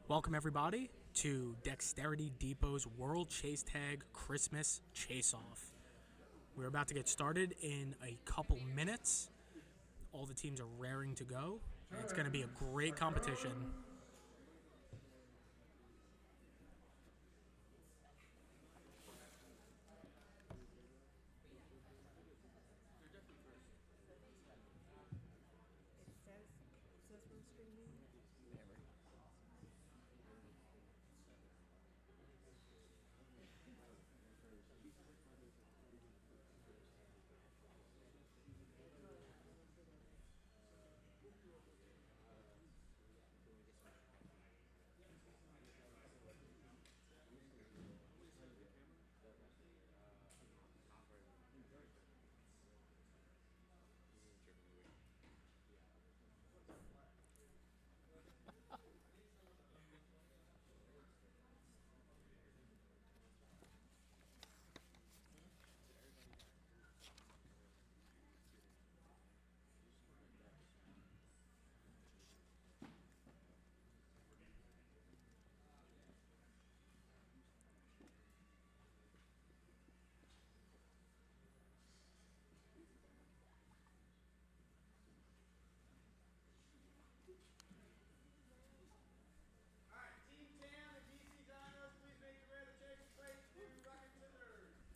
Welcome everybody to Dexterity Depot's World Chase Tag Christmas Chase-Off. We're about to get started in a couple minutes. All the teams are raring to go. And it's going to be a great competition.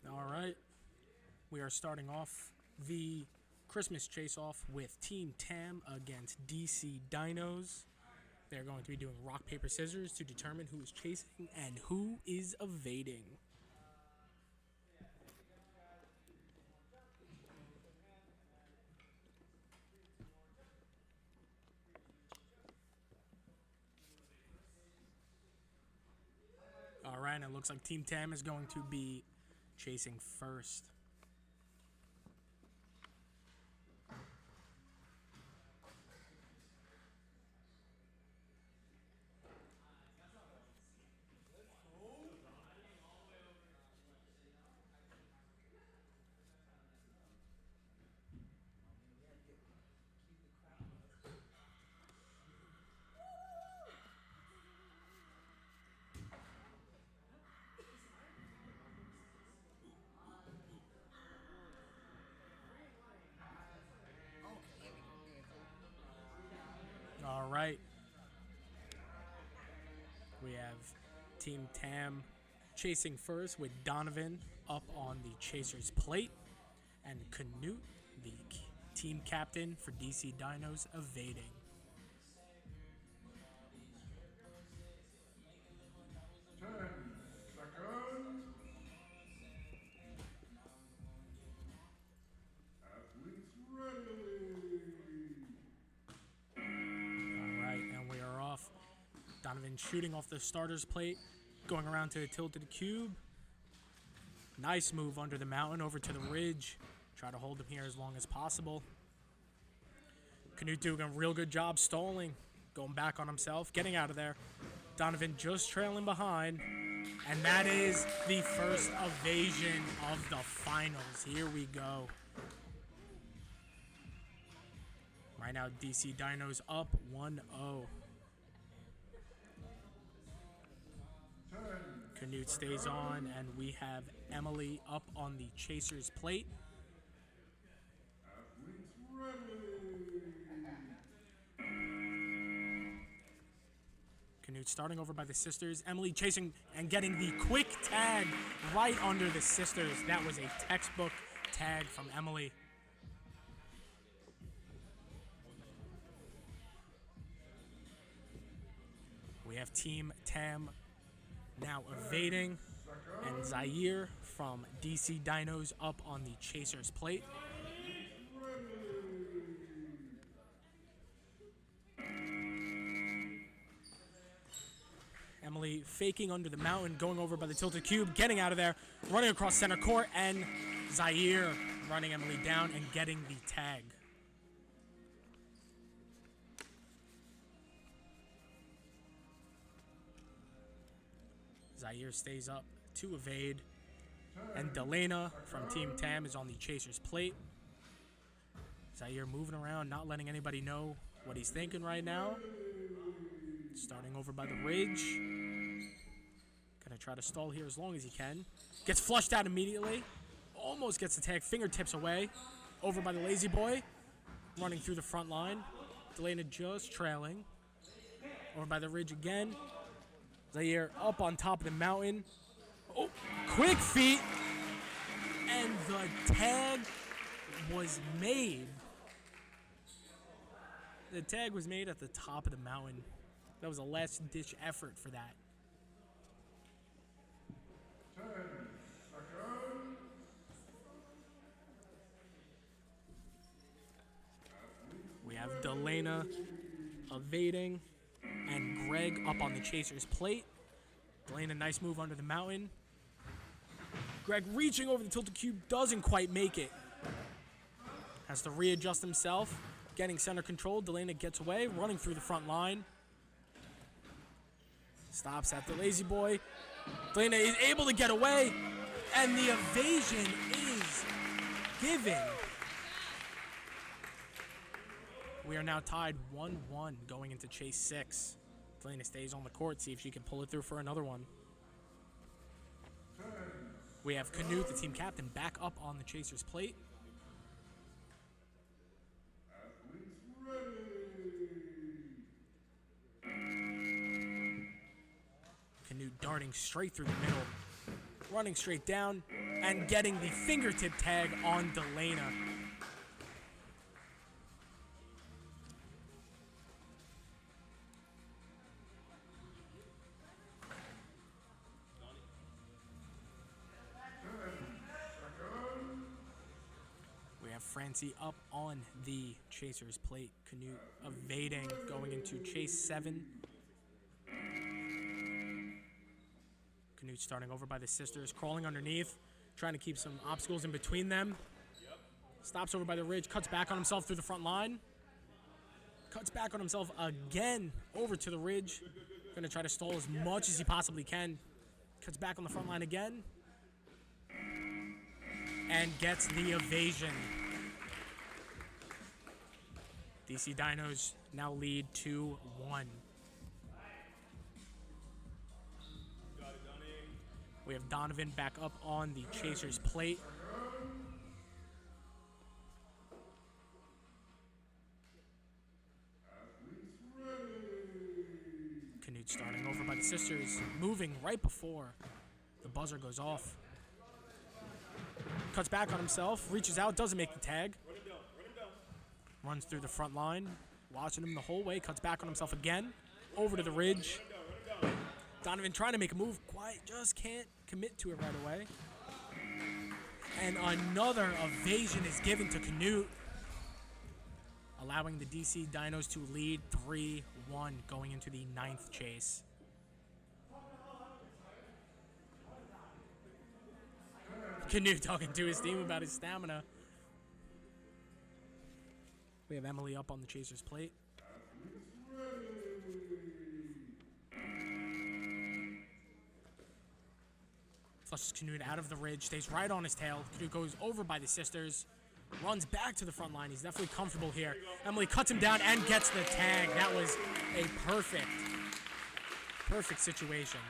All right, we are starting off the Christmas Chase-Off with Team Tam against DC Dinos. They're going to be doing rock, paper, scissors to determine who is chasing and who is evading. All right, and it looks like Team Tam is going to be chasing first. All right. We have Team Tam chasing first with Donovan up on the chaser's plate and Canute, the team captain for DC Dinos, evading. Athletes ready. And we are off. Donovan shooting off the starter's plate, going around to the tilted cube. Nice move under the mountain over to the ridge. Try to hold him here as long as possible. Canute doing a real good job stalling, going back on himself, getting out of there. Donovan just trailing behind. And that is the first evasion of the finals. Here we go. Right now, DC Dinos up 1-0. Canute stays on, and we have Emily up on the chaser's plate. Athletes ready. Canute starting over by the sisters. Emily chasing and getting the quick tag right under the sisters. That was a textbook tag from Emily. We have Team Tam now evading, and Zaire from DC Dinos up on the chaser's plate. Emily faking under the mountain, going over by the tilted cube, getting out of there, running across center court, and Zaire running Emily down and getting the tag. Zaire stays up to evade. And Delana from Team Tam is on the chaser's plate. Zaire moving around, not letting anybody know what he's thinking right now. Starting over by the ridge. Gonna try to stall here as long as he can. Gets flushed out immediately. Almost gets the tag, fingertips away. Over by the lazy boy. Running through the front line. Delana just trailing. Over by the ridge again. Zaire up on top of the mountain. Oh, quick feet. And the tag was made. The tag was made at the top of the mountain. That was a last-ditch effort for that. 10 seconds. We have Delana evading and Greg up on the chaser's plate. Delana, nice move under the mountain. Greg reaching over the tilted cube, doesn't quite make it. Has to readjust himself, getting center control. Delana gets away, running through the front line. Stops at the lazy boy. Delana is able to get away, and the evasion is given. We are now tied 1-1 going into chase 6. Delana stays on the court, see if she can pull it through for another one. We have Canute, the team captain, back up on the chaser's plate. Athletes ready. Canute darting straight through the middle, running straight down, and getting the fingertip tag on Delana. Francie up on the chaser's plate. Canute evading, going into chase 7. Canute starting over by the sisters, crawling underneath, trying to keep some obstacles in between them. Stops over by the ridge, cuts back on himself through the front line. Cuts back on himself again over to the ridge. Gonna try to stall as much as he possibly can. Cuts back on the front line again. And gets the evasion. DC Dinos now lead 2-1. We have Donovan back up on the chaser's plate. Canute starting over by the sisters, moving right before the buzzer goes off. Cuts back on himself, reaches out, doesn't make the tag. Runs through the front line, watching him the whole way, cuts back on himself again, over to the ridge. Donovan trying to make a move, quite just can't commit to it right away. And another evasion is given to Canute, allowing the DC Dinos to lead 3-1 going into the 9th chase. Canute talking to his team about his stamina. We have Emily up on the chaser's plate. Flushes Canute out of the ridge, stays right on his tail. Canute goes over by the sisters, runs back to the front line. He's definitely comfortable here. Emily cuts him down and gets the tag. That was a perfect situation.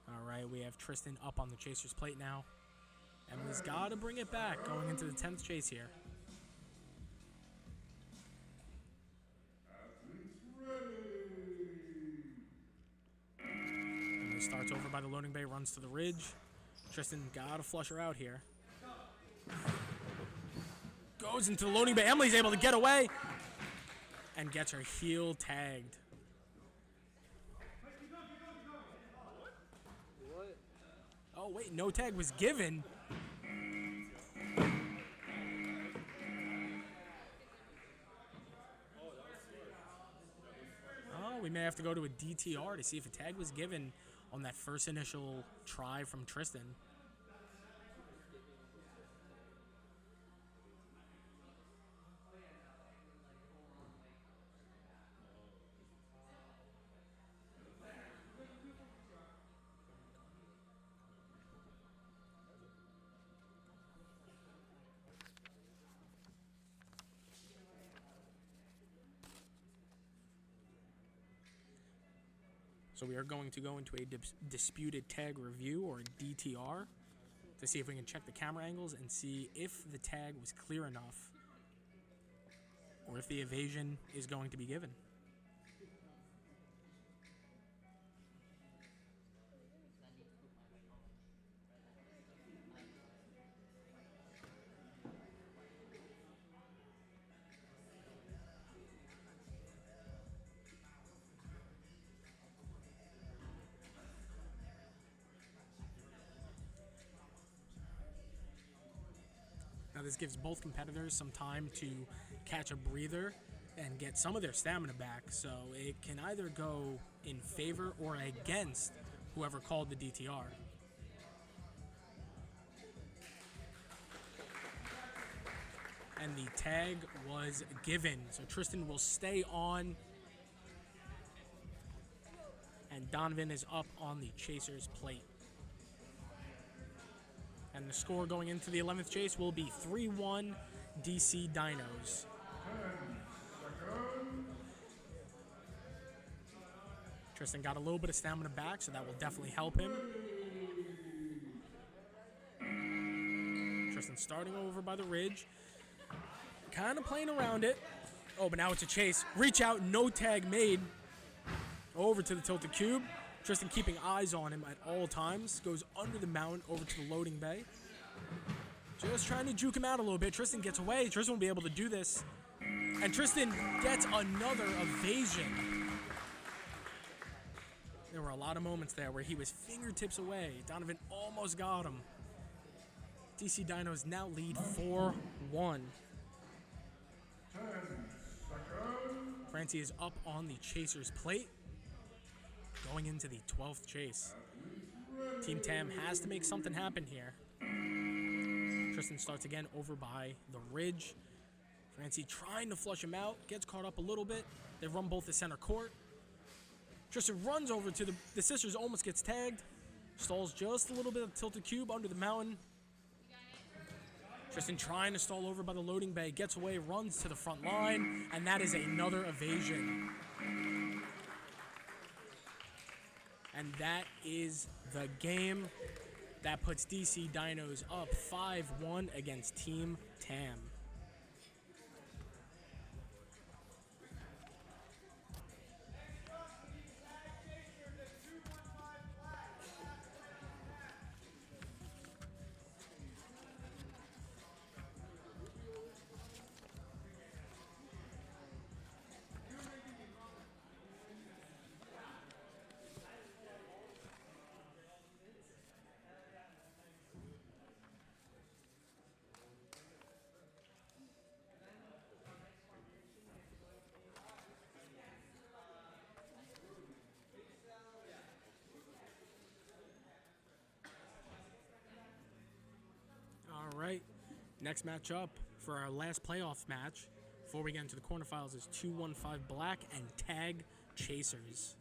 All right, we have Tristan up on the chaser's plate now. Emily's got to bring it back going into the 10th chase here. Emily starts over by the loading bay, runs to the ridge. Tristan got to flush her out here. Goes into the loading bay. Emily's able to get away and gets her heel tagged. Oh, wait, no tag was given. Oh, we may have to go to a DTR to see if a tag was given on that first initial try from Tristan. So we are going to go into a disputed tag review, or DTR, to see if we can check the camera angles and see if the tag was clear enough or if the evasion is going to be given. Now this gives both competitors some time to catch a breather and get some of their stamina back, so it can either go in favor or against whoever called the DTR. And the tag was given, so Tristan will stay on, and Donovan is up on the chaser's plate. And the score going into the 11th chase will be 3-1 DC Dinos. 10 seconds. Tristan got a little bit of stamina back, so that will definitely help him. Tristan starting over by the ridge. Kind of playing around it. Oh, but now it's a chase. Reach out, no tag made. Over to the tilted cube. Tristan keeping eyes on him at all times. Goes under the mountain over to the loading bay. Just trying to juke him out a little bit. Tristan gets away. Tristan will be able to do this. And Tristan gets another evasion. There were a lot of moments there where he was fingertips away. Donovan almost got him. DC Dinos now lead 4-1. 10 seconds. Francie is up on the chaser's plate. Going into the 12th chase. Team Tam has to make something happen here. Tristan starts again over by the ridge. Francie trying to flush him out. Gets caught up a little bit. They run both the center court. Tristan runs over to the sisters, almost gets tagged. Stalls just a little bit of tilted cube under the mountain. Tristan trying to stall over by the loading bay. Gets away, runs to the front line. And that is another evasion. And that is the game. That puts DC Dinos up 5-1 against Team Tam. All right, next matchup for our last playoff match before we get into the quarterfinals is 215 Black and Tag Chasers.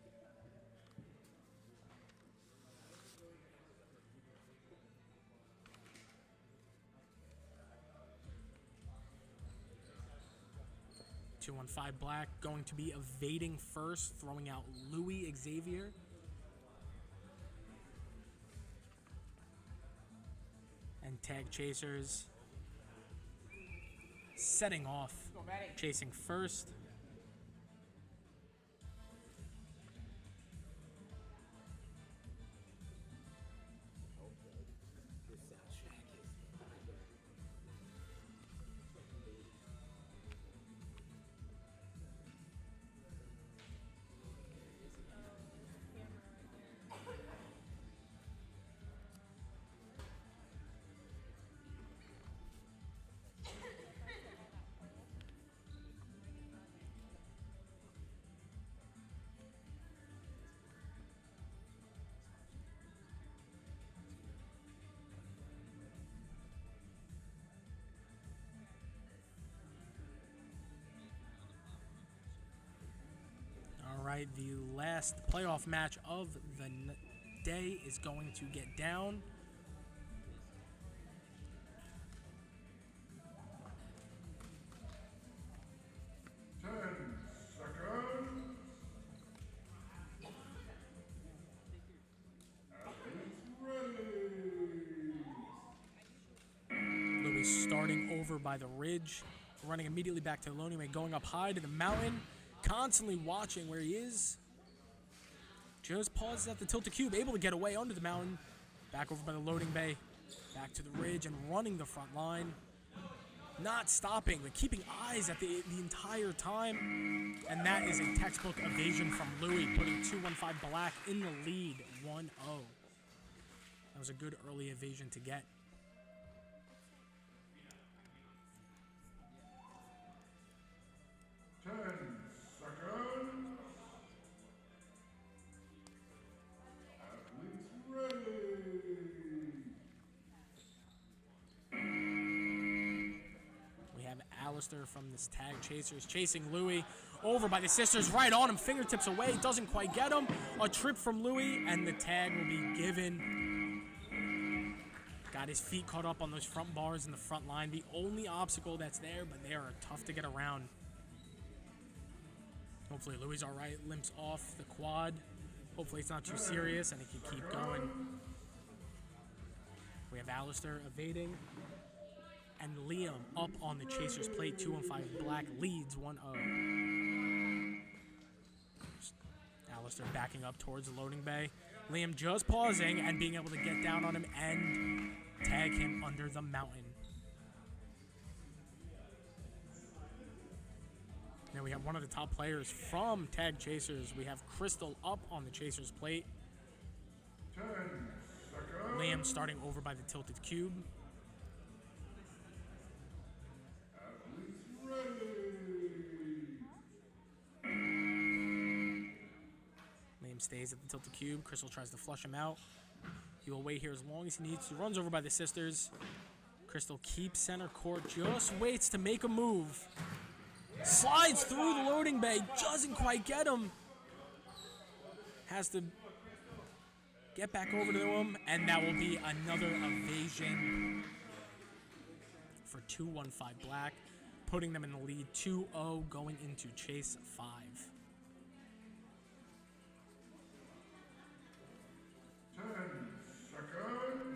Black going to be evading first, throwing out Louis Xavier. And Tag Chasers setting off, chasing first. All right, the last playoff match of the day is going to get down. over by the ridge. Running immediately back to the loading bay, going up high to the mountain. Constantly watching where he is. Just pauses at the tilted cube, able to get away under the mountain. Back over by the loading bay. Back to the ridge and running the front line. Not stopping, but keeping eyes at the entire time. And that is a textbook evasion from Louis, putting 215 Black in the lead, 1-0. That was a good early evasion to get. From this tag chasers chasing Louis over by the sisters, right on him, fingertips away, doesn't quite get him. A trip from Louis and the tag will be given. Got his feet caught up on those front bars in the front line, the only obstacle that's there, but they are tough to get around. Hopefully Louis all right, limps off the quad. Hopefully it's not too serious and he can keep going. We have Alistair evading. And Liam up on the Chasers plate. 215 Black leads 1-0. Alistair backing up towards the loading bay. Liam just pausing and being able to get down on him and tag him under the mountain. Now we have one of the top players from Tag Chasers. We have Crystal up on the Chasers plate. 10 seconds. Liam starting over by the tilted cube. Stays at the tilted cube. Crystal tries to flush him out. He will wait here as long as he needs to. Runs over by the sisters. Crystal keeps center court. Just waits to make a move. Slides through the loading bay. Doesn't quite get him. Has to get back over to him. And that will be another evasion for 215 Black. Putting them in the lead 2-0 going into chase 5.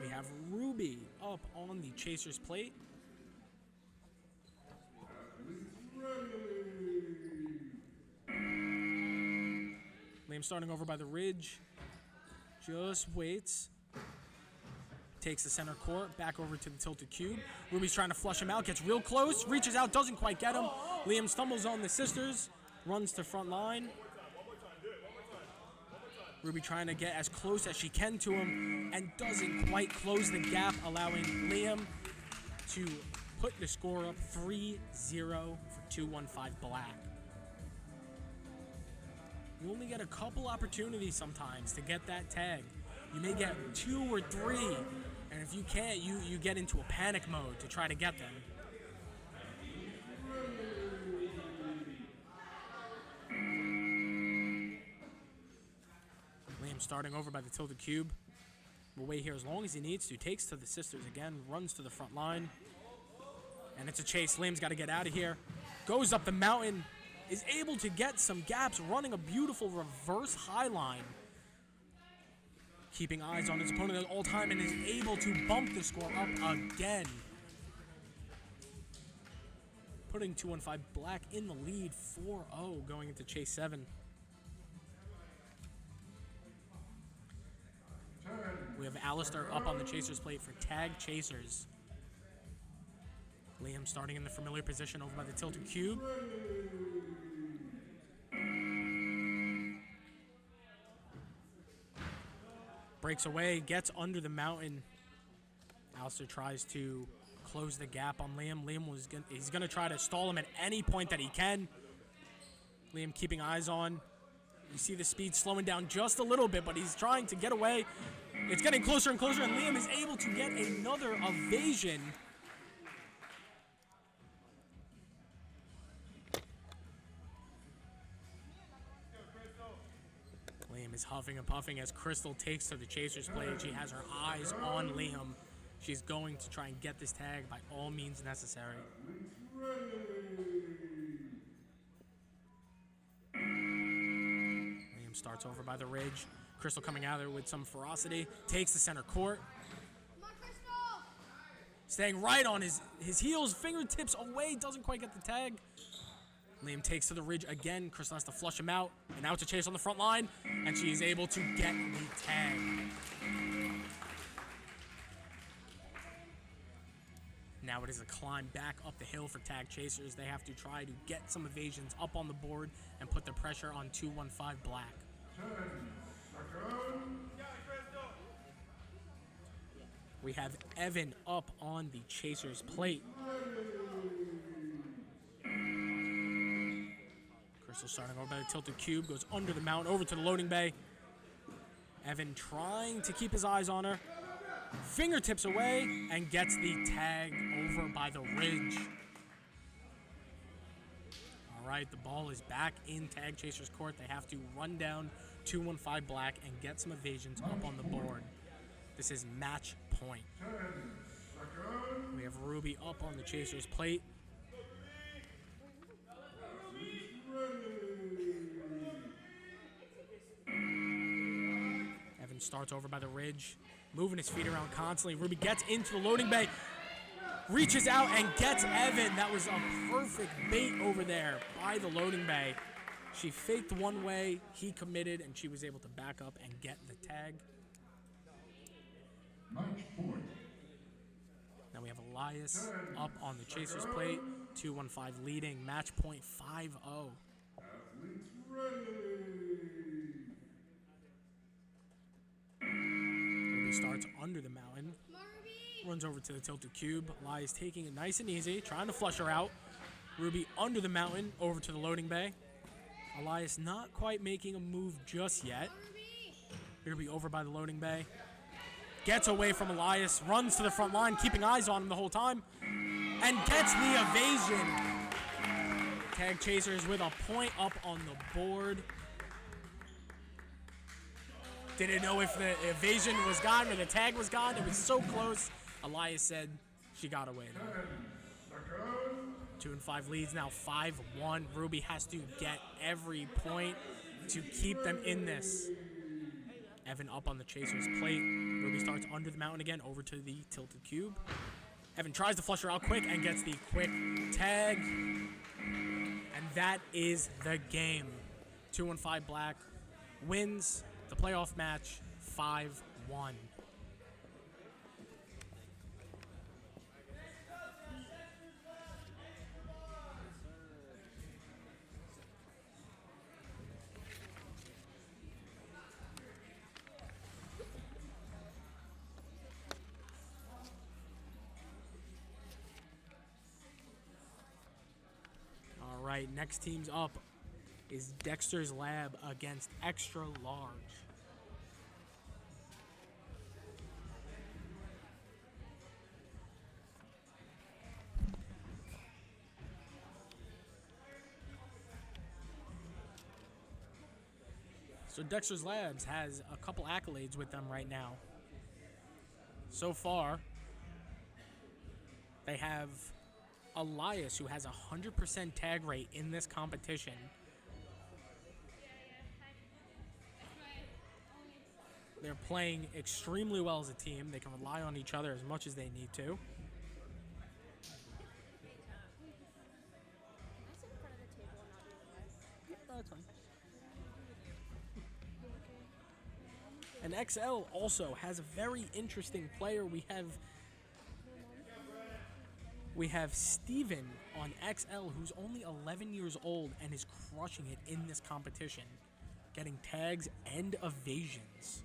We have Ruby up on the Chasers plate. Liam starting over by the ridge. Just waits. Takes the center court, back over to the tilted cube. Ruby's trying to flush him out, gets real close, reaches out, doesn't quite get him. Liam stumbles on the sisters, runs to front line. Ruby trying to get as close as she can to him and doesn't quite close the gap, allowing Liam to put the score up 3-0 for 215 Black. You only get a couple opportunities sometimes to get that tag. You may get 2 or 3, and if you can't, you get into a panic mode to try to get them. Starting over by the tilted cube. Will wait here as long as he needs to. Takes to the sisters again. Runs to the front line. And it's a chase. Liam's got to get out of here. Goes up the mountain. Is able to get some gaps. Running a beautiful reverse high line. Keeping eyes on his opponent at all time. And is able to bump the score up again. Putting 215 Black in the lead 4-0 going into chase 7. We have Alistair up on the Chasers plate for Tag Chasers. Liam starting in the familiar position over by the tilted cube. Breaks away, gets under the mountain. Alistair tries to close the gap on Liam. He's gonna try to stall him at any point that he can. Liam keeping eyes on. You see the speed slowing down just a little bit, but he's trying to get away. It's getting closer and closer, and Liam is able to get another evasion. Liam is huffing and puffing as Crystal takes to the Chasers plate. She has her eyes on Liam. She's going to try and get this tag by all means necessary. Starts over by the ridge. Crystal coming out there with some ferocity. Takes the center court. Staying right on his heels, fingertips away, doesn't quite get the tag. Liam takes to the ridge again. Crystal has to flush him out. And now it's a chase on the front line. And she is able to get the tag. Now it is a climb back up the hill for tag chasers. They have to try to get some evasions up on the board and put the pressure on 215 Black. 10 seconds. We have Evan up on the chaser's plate. Crystal starting over by the tilted cube, goes under the mount, over to the loading bay. Evan trying to keep his eyes on her. Fingertips away and gets the tag over by the ridge. All right, the ball is back in tag chasers court. They have to run down 215 Black and get some evasions up on the board. This is match point. 10 seconds. We have Ruby up on the chaser's plate. Evan starts over by the ridge, moving his feet around constantly. Ruby gets into the loading bay, reaches out and gets Evan. That was a perfect bait over there by the loading bay. She faked one way, he committed, and she was able to back up and get the tag. Match point. Now we have Elias up on the chaser's plate. 215 leading. Match point 5-0. Athletes ready. Ruby starts under the mountain. Runs over to the tilted cube. Elias taking it nice and easy, trying to flush her out. Ruby under the mountain, over to the loading bay. Elias not quite making a move just yet. Ruby over by the loading bay. Gets away from Elias, runs to the front line, keeping eyes on him the whole time, and gets the evasion. Tag chasers with a point up on the board. Didn't know if the evasion was gone or the tag was gone. It was so close. Elias said she got away. 10 seconds. 2 and 5 leads now 5-1. Ruby has to get every point to keep them in this. Evan up on the chaser's plate. Ruby starts under the mountain again, over to the tilted cube. Evan tries to flush her out quick and gets the quick tag. And that is the game. 215 Black wins the playoff match 5-1. All right, next team's up is Dexter's Lab against Extra Large. So Dexter's Labs has a couple accolades with them right now. So far, they have Elias, who has a 100% tag rate in this competition. They're playing extremely well as a team. They can rely on each other as much as they need to. And XL also has a very interesting player. We have Steven on XL, who's only 11 years old and is crushing it in this competition, getting tags and evasions.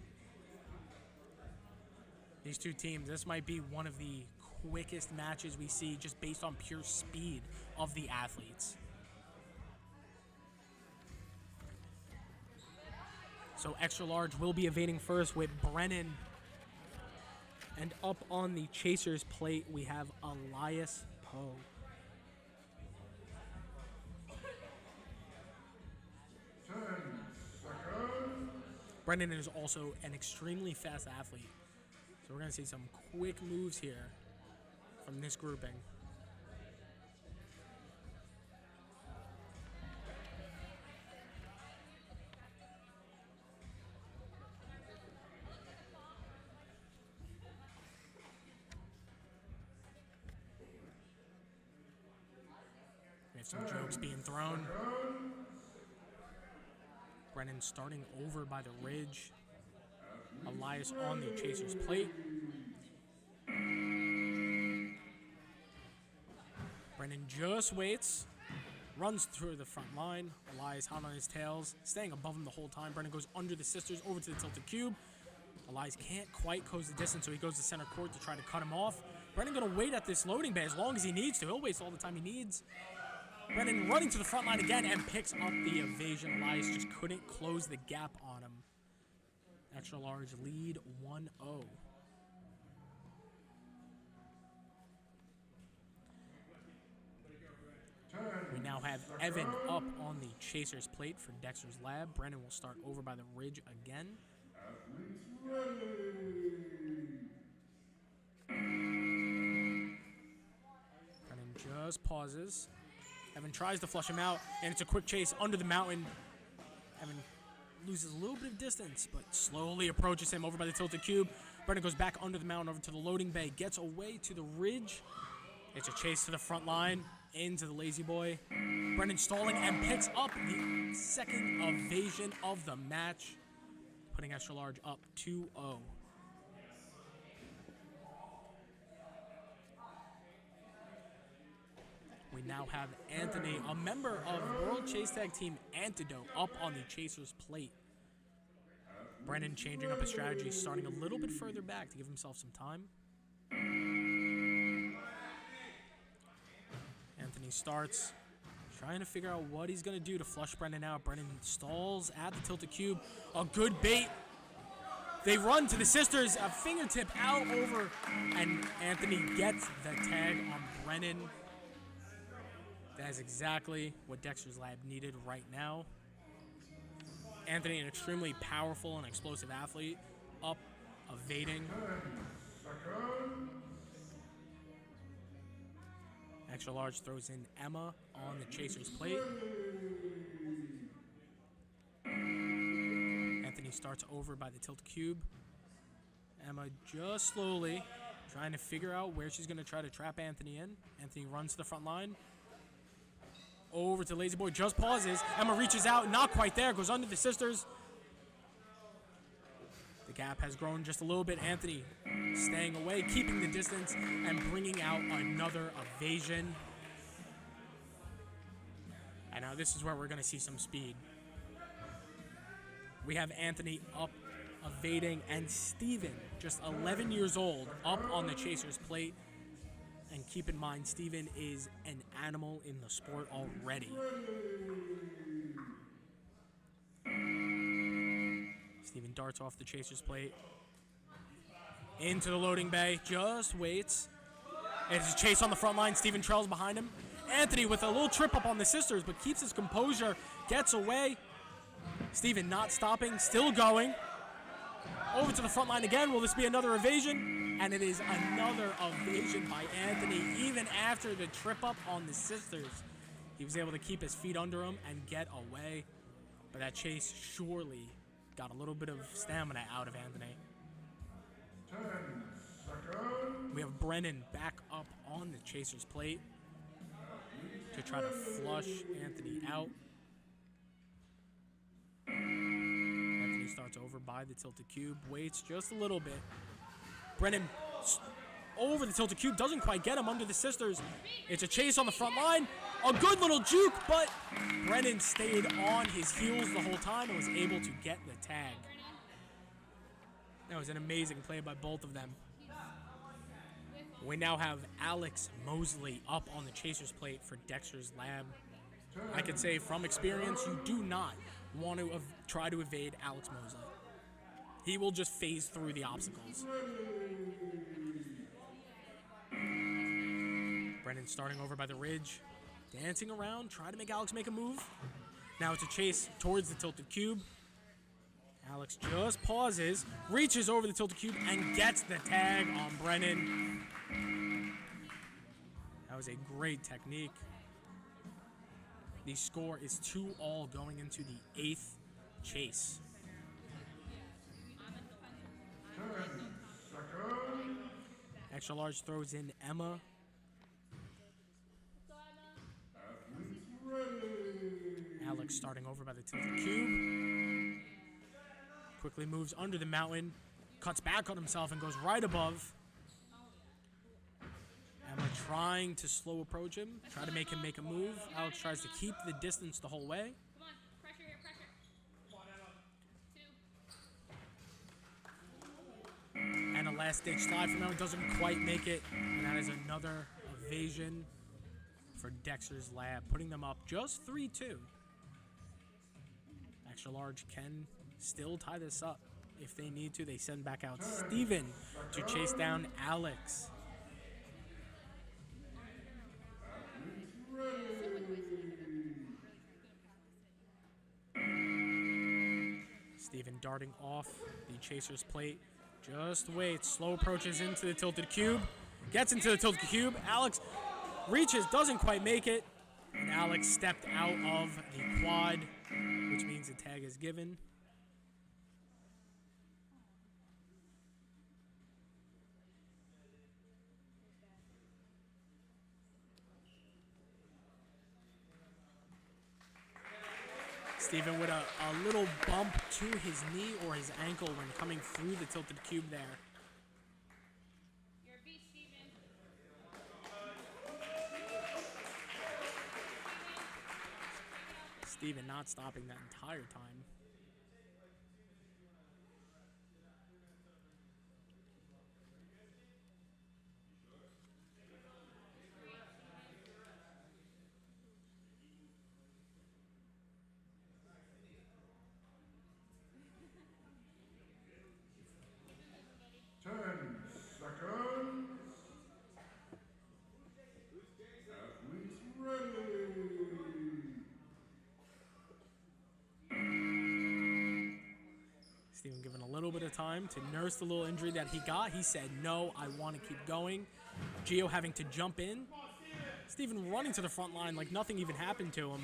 These two teams, this might be one of the quickest matches we see just based on pure speed of the athletes. So Extra Large will be evading first with Brennan. And up on the chaser's plate, we have Elias Poe. Brennan is also an extremely fast athlete. So we're going to see some quick moves here from this grouping. Some jokes being thrown. Brennan starting over by the ridge. Elias on the chaser's plate. Brennan just waits. Runs through the front line. Elias hot on his tails. Staying above him the whole time. Brennan goes under the sisters over to the tilted cube. Elias can't quite close the distance, so he goes to center court to try to cut him off. Brennan going to wait at this loading bay as long as he needs to. He'll waste all the time he needs. Brennan running to the front line again and picks up the evasion. Elias just couldn't close the gap on him. Extra large lead 1-0. We now have Evan up on the chaser's plate for Dexter's lab. Brennan will start over by the ridge again. Brennan just pauses. Evan tries to flush him out, and it's a quick chase under the mountain. Evan loses a little bit of distance, but slowly approaches him over by the tilted cube. Brennan goes back under the mountain over to the loading bay, gets away to the ridge. It's a chase to the front line, into the lazy boy. Brennan stalling and picks up the second evasion of the match, putting extra large up 2-0. We now have Anthony, a member of World Chase Tag Team Antidote, up on the chaser's plate. Brennan changing up his strategy, starting a little bit further back to give himself some time. Anthony starts trying to figure out what he's going to do to flush Brennan out. Brennan stalls at the tilted cube. A good bait. They run to the sisters, a fingertip out over, and Anthony gets the tag on Brennan. That is exactly what Dexter's lab needed right now. Anthony, an extremely powerful and explosive athlete, up, evading. Extra large throws in Emma on the chaser's plate. Anthony starts over by the tilt cube. Emma just slowly trying to figure out where she's going to try to trap Anthony in. Anthony runs to the front line. Over to Lazy Boy, just pauses. Emma reaches out, not quite there, goes under the sisters. The gap has grown just a little bit. Anthony staying away, keeping the distance, and bringing out another evasion. And now this is where we're going to see some speed. We have Anthony up, evading, and Steven, just 11 years old, up on the chaser's plate. And keep in mind, Steven is an animal in the sport already. Steven darts off the chaser's plate. Into the loading bay, just waits. It's a chase on the front line. Steven trails behind him. Anthony with a little trip up on the sisters, but keeps his composure, gets away. Steven not stopping, still going. Over to the front line again. Will this be another evasion? And it is another evasion by Anthony, even after the trip up on the sisters. He was able to keep his feet under him and get away. But that chase surely got a little bit of stamina out of Anthony. 10 seconds. We have Brennan back up on the chaser's plate to try to flush Anthony out. Anthony starts over by the tilted cube, waits just a little bit. Brennan over the tilted cube, doesn't quite get him under the sisters. It's a chase on the front line. A good little juke, but Brennan stayed on his heels the whole time and was able to get the tag. That was an amazing play by both of them. We now have Alex Mosley up on the chaser's plate for Dexter's lab. I could say from experience, you do not want to try to evade Alex Mosley. He will just phase through the obstacles. Brennan starting over by the ridge, dancing around, trying to make Alex make a move. Now it's a chase towards the tilted cube. Alex just pauses, reaches over the tilted cube, and gets the tag on Brennan. That was a great technique. The score is 2-2 going into the 8th chase. 10 seconds. Extra large throws in Emma. Athletes Alex starting over by the tilted cube. Quickly moves under the mountain. Cuts back on himself and goes right above. Emma trying to slow approach him. Try to make him make a move. Alex tries to keep the distance the whole way. Come on, pressure here, pressure. 2. And a last-ditch slide from Emma. Doesn't quite make it. And that is another evasion for Dexter's Lab, putting them up just 3-2. Extra large can still tie this up. If they need to, they send back out Steven to chase down Alex. Steven darting off the chaser's plate. Just waits. Slow approaches into the tilted cube. Gets into the tilted cube. Alex reaches, doesn't quite make it. And Alex stepped out of the quad, which means the tag is given. Steven with a little bump to his knee or his ankle when coming through the tilted cube there. You're a beast, Steven. Steven not stopping that entire time. Steven given a little bit of time to nurse the little injury that he got. He said, no, I want to keep going. Gio having to jump in. Steven running to the front line like nothing even happened to him.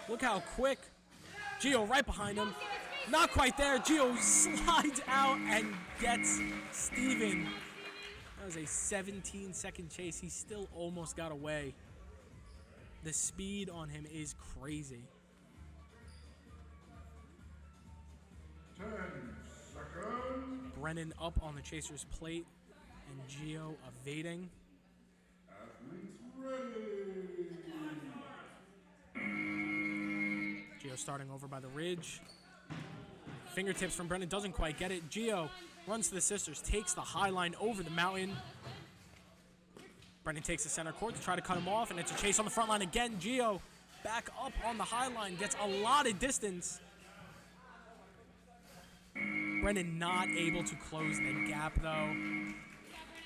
Look how quick. Gio right behind him. Not quite there. Gio slides out and gets Steven. That was a 17-second chase. He still almost got away. The speed on him is crazy. 10 seconds. Brennan up on the chaser's plate and Gio evading. Athletes ready. Gio starting over by the ridge. Fingertips from Brennan, doesn't quite get it. Gio runs to the sisters, takes the high line over the mountain. Brennan takes the center court to try to cut him off, and it's a chase on the front line again. Gio back up on the high line, gets a lot of distance. Brennan not able to close the gap, though.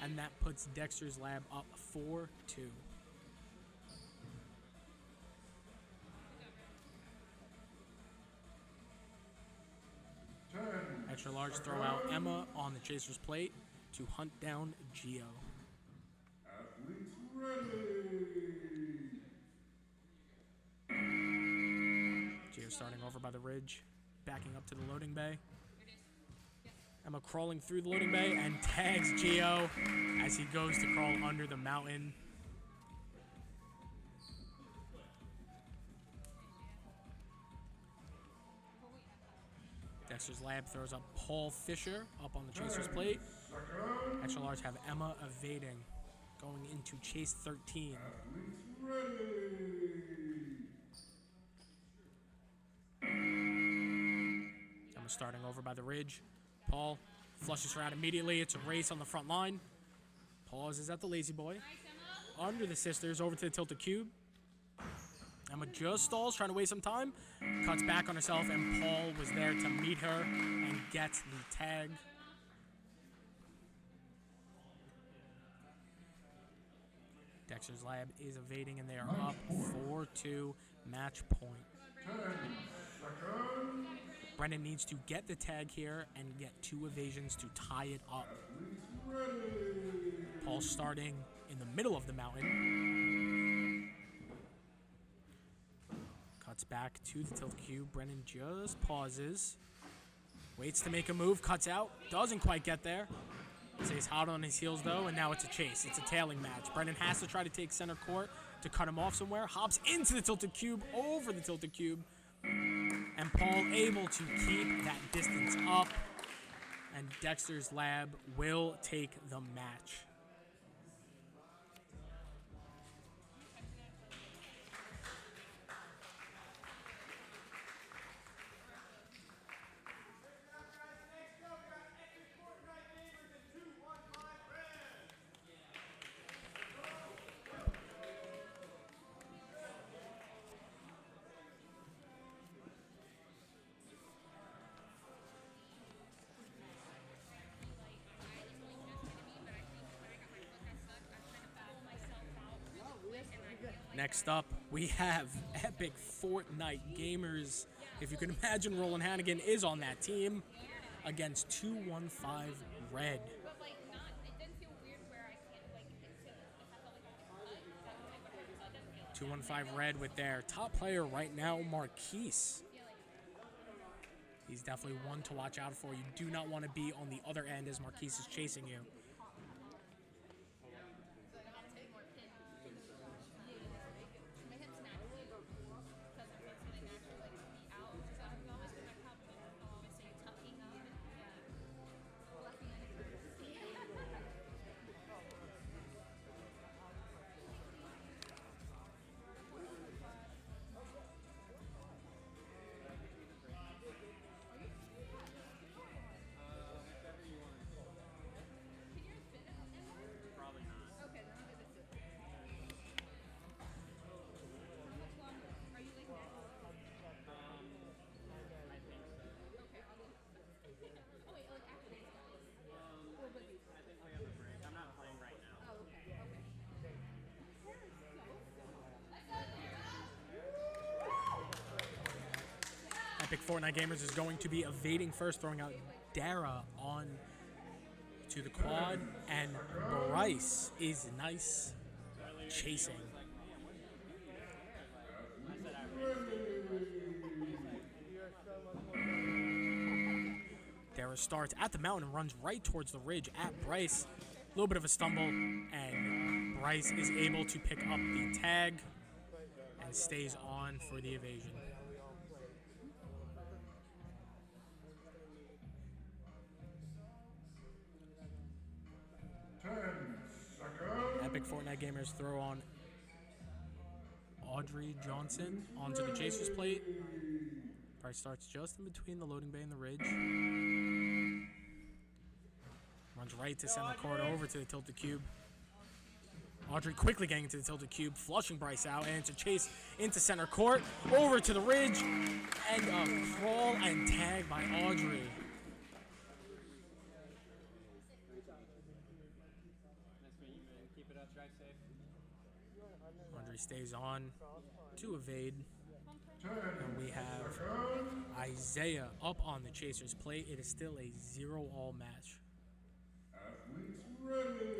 And that puts Dexter's Lab up 4-2. Extra large throw out Emma on the chaser's plate to hunt down Gio. Athletes ready. Gio starting over by the ridge, backing up to the loading bay. Emma crawling through the loading bay and tags Gio as he goes to crawl under the mountain. Dexter's Lab throws up Paul Fisher up on the chaser's plate. Extra large have Emma evading, going into chase 13. Athletes ready. Emma starting over by the ridge. Paul flushes her out immediately. It's a race on the front line. Pauses at the lazy boy. Under the sisters, over to the tilted cube. Emma just stalls, trying to waste some time. Cuts back on herself, and Paul was there to meet her and gets the tag. Dexter's Lab is evading, and they are up 4-2, match point. 10 seconds. Brennan needs to get the tag here and get 2 evasions to tie it up. Athletes ready. Paul starting in the middle of the mountain. Cuts back to the tilt cube. Brennan just pauses. Waits to make a move. Cuts out. Doesn't quite get there. Stays hot on his heels, though, and now it's a chase. It's a tailing match. Brennan has to try to take center court. to cut him off somewhere. Hops into the tilted cube, over the tilted cube. And Paul able to keep that distance up. And Dexter's Lab will take the match. Next up, we have Epic Fortnite Gamers. If you can imagine, Roland Hannigan is on that team against 215 Red. But like not, it didn't feel weird where I can't like it felt like 215 Red with their top player right now, Marquise. He's definitely one to watch out for. You do not want to be on the other end as Marquise is chasing you. Epic Fortnite Gamers is going to be evading first, throwing out Dara on to the quad, and Bryce is nice chasing. Dara starts at the mountain and runs right towards the ridge at Bryce. A little bit of a stumble, and Bryce is able to pick up the tag and stays on for the evasion. Epic Fortnite Gamers throw on Audrey Johnson onto the chaser's plate. Bryce starts just in between the loading bay and the ridge. Runs right to center court over to the tilted cube. Audrey quickly getting into the tilted cube, flushing Bryce out, and it's a chase into center court, over to the ridge, and a crawl and tag by Audrey. Audrey stays on to evade. And we have Isaiah up on the chaser's plate. It is still a 0-all match. Athletes ready.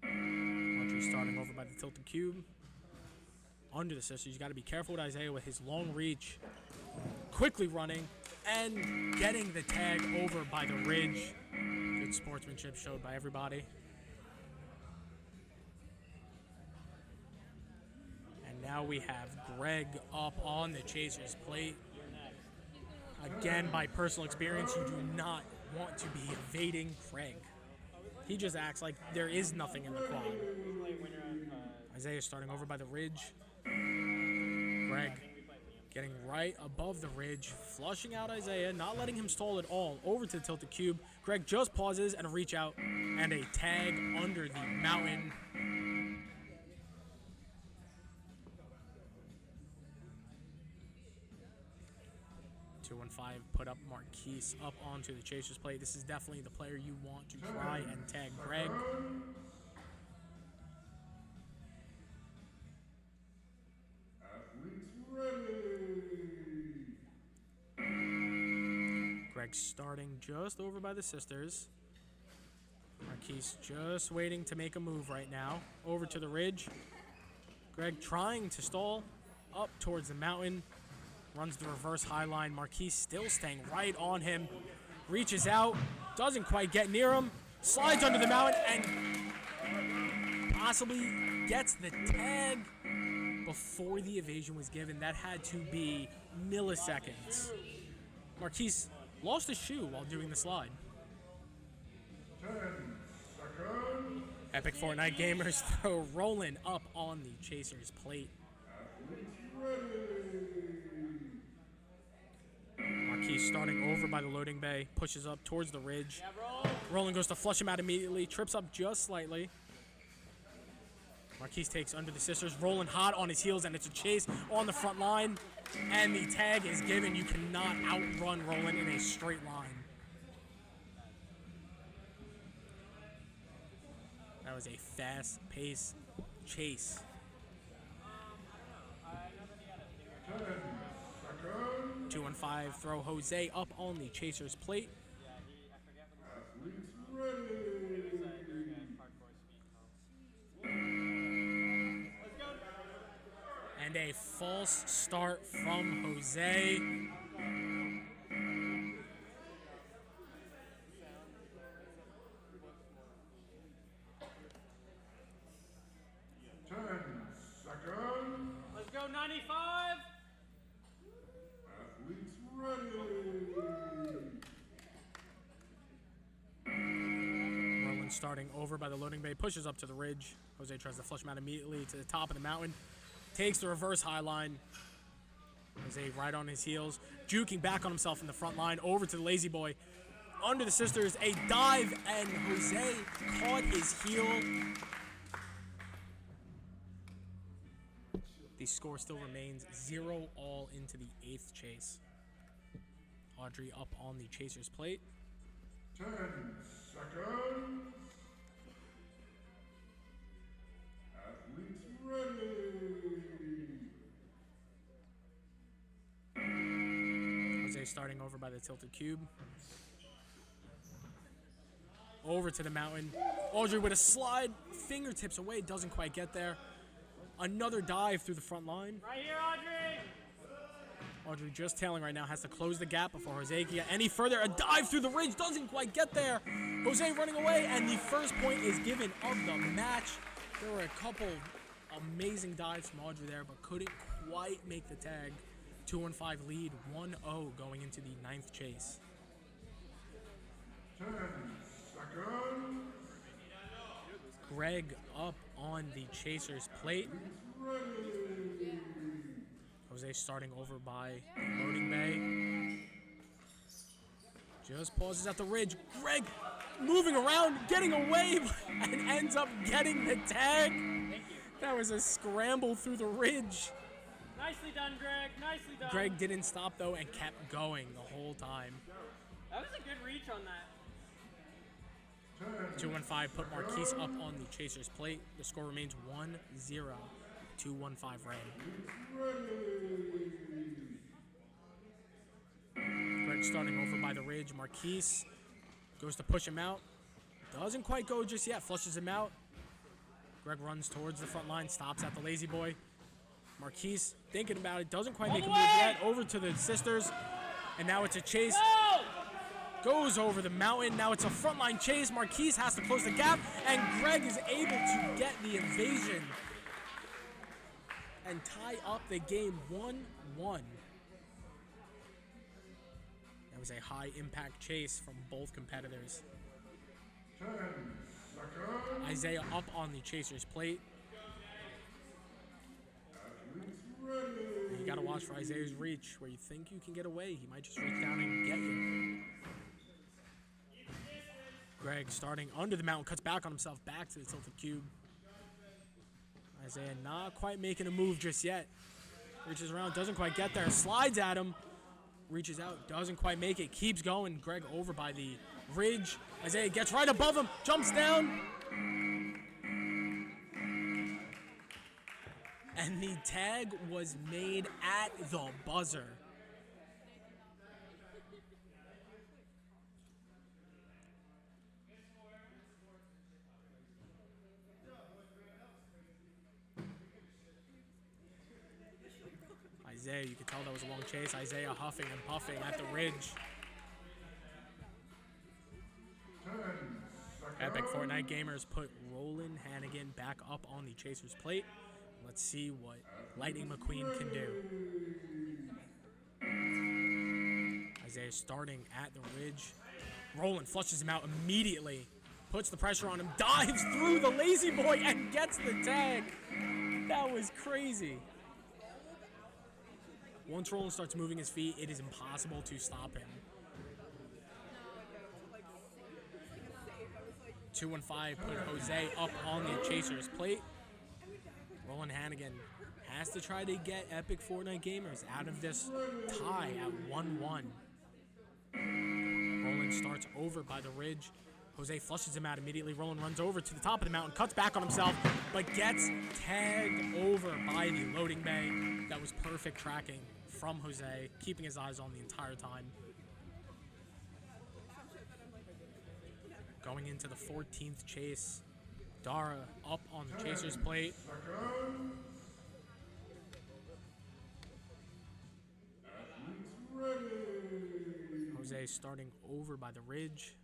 Audrey starting over by the tilted cube. Under the sisters. You got to be careful with Isaiah with his long reach. Quickly running and getting the tag over by the ridge. Good sportsmanship showed by everybody. Now we have Greg up on the chaser's plate. Again, by personal experience, you do not want to be evading Greg. He just acts like there is nothing in the quad. Isaiah starting over by the ridge. Greg getting right above the ridge, flushing out Isaiah, not letting him stall at all. Over to the tilted cube. Greg just pauses and a reach out and a tag under the mountain. 215 put up Marquise up onto the chaser's plate. This is definitely the player you want to try and tag Greg. Athletes ready. Greg starting just over by the sisters. Marquise just waiting to make a move right now. Over to the ridge. Greg trying to stall up towards the mountain. Runs the reverse high line. Marquise still staying right on him. Reaches out. Doesn't quite get near him. Slides under the mountain and possibly gets the tag before the evasion was given. That had to be milliseconds. Marquise lost his shoe while doing the slide. 10 seconds. Epic Fortnite gamers throw Roland up on the Chaser's plate. Athletes ready. Marquise starting over by the loading bay, pushes up towards the ridge. Roland goes to flush him out immediately, trips up just slightly. Marquise takes under the sisters. Roland hot on his heels, and it's a chase on the front line. And the tag is given. You cannot outrun Roland in a straight line. That was a fast-paced chase. 10 seconds. 2 and 5 throw Jose up on the Chaser's plate. Athletes ready. And a false start from Jose. 10 seconds. Let's go 95. Athletes ready. Roland starting over by the loading bay, pushes up to the ridge. Jose tries to flush him out immediately to the top of the mountain. Takes the reverse high line. Jose right on his heels, juking back on himself in the front line, over to the lazy boy. Under the sisters, a dive, and Jose caught his heel. The score still remains 0-all into the 8th chase. Audrey up on the Chaser's plate. 10 seconds. Athletes ready. Jose starting over by the tilted cube. Over to the mountain. Audrey with a slide, fingertips away, doesn't quite get there. Another dive through the front line. Right here, Audrey. Audrey just tailing right now, has to close the gap before Jose can get any further. A dive through the ridge, doesn't quite get there. Jose running away, and the first point is given of the match. There were a couple amazing dives from Audrey there, but couldn't quite make the tag. 2-5 lead, 1-0 going into the 9th chase. 10 seconds. Greg up on the Chaser's plate. Ready. Jose starting over by the loading bay. Just pauses at the ridge. Greg moving around, getting away, and ends up getting the tag. That was a scramble through the ridge. Nicely done, Greg. Nicely done. Greg didn't stop, though, and kept going the whole time. That was a good reach on that. 2-5 put Marquise up on the Chaser's plate. The score remains 1-0. 2-1-5 red. Greg starting over by the ridge. Marquise goes to push him out. Doesn't quite go just yet. Flushes him out. Greg runs towards the front line. Stops at the lazy boy. Marquise thinking about it. Doesn't quite make a move yet. Over to the sisters. And now it's a chase. Goes over the mountain. Now it's a frontline chase. Marquise has to close the gap. And Greg is able to get the invasion and tie up the game 1-1. That was a high impact chase from both competitors. 10 seconds. Isaiah up on the Chaser's plate. Athletes ready. You gotta watch for Isaiah's reach. Where you think you can get away, he might just reach down and get you. Greg starting under the mountain, cuts back on himself, back to the tilted cube. Isaiah not quite making a move just yet. Reaches around, doesn't quite get there, slides at him, reaches out, doesn't quite make it, keeps going. Greg over by the ridge. Isaiah gets right above him, jumps down. And the tag was made at the buzzer. Isaiah, you can tell that was a long chase. Isaiah huffing and puffing at the ridge. 10 seconds. Epic Fortnite gamers put Roland Hannigan back up on the Chasers plate. Let's see what Lightning McQueen can do. Isaiah starting at the ridge. Roland flushes him out immediately. Puts the pressure on him. Dives through the lazy boy and gets the tag. That was crazy. Once Roland starts moving his feet, it is impossible to stop him. 2-5 put Jose up on the Chasers plate. Roland Hannigan has to try to get Epic Fortnite Gamers out of this tie at 1-1. Roland starts over by the ridge. Jose flushes him out immediately. Roland runs over to the top of the mountain, cuts back on himself, but gets tagged over by the loading bay. That was perfect tracking from Jose, keeping his eyes on the entire time. Going into the 14th chase, Dara up on the Chasers plate. Jose starting over by the ridge.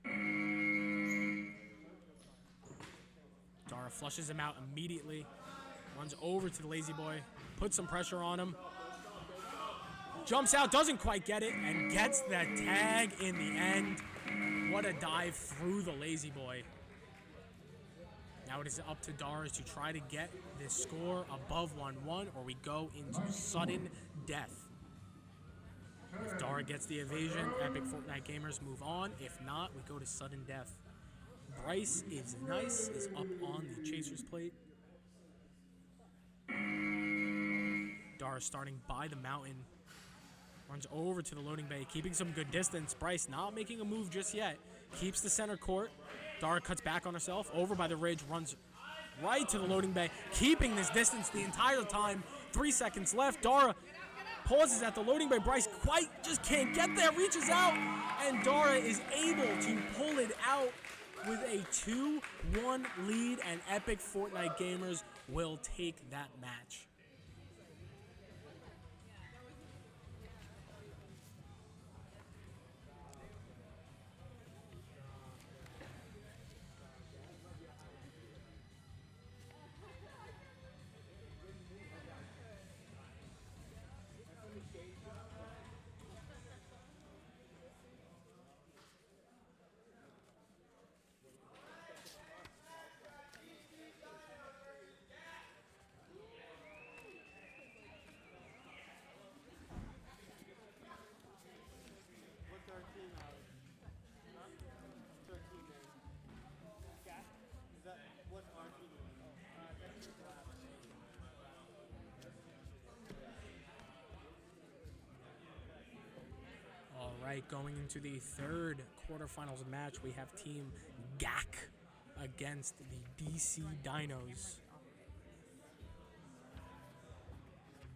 Dara flushes him out immediately. Runs over to the lazy boy. Puts some pressure on him. Jumps out, doesn't quite get it, and gets the tag in the end. What a dive through the lazy boy. Now it is up to Dara to try to get this score above 1-1, or we go into sudden death. If Dara gets the evasion, Epic Fortnite Gamers move on. If not, we go to sudden death. Bryce is up on the Chasers plate. Dara starting by the mountain. Runs over to the loading bay, keeping some good distance. Bryce not making a move just yet. Keeps the center court. Dara cuts back on herself. Over by the ridge, runs right to the loading bay, keeping this distance the entire time. 3 seconds left. Dara pauses at the loading bay. Bryce just can't get there. Reaches out, and Dara is able to pull it out with a 2-1 lead, and Epic Fortnite Gamers will take that match. All right, going into the third quarterfinals match, we have Team GAC against the DC Dinos.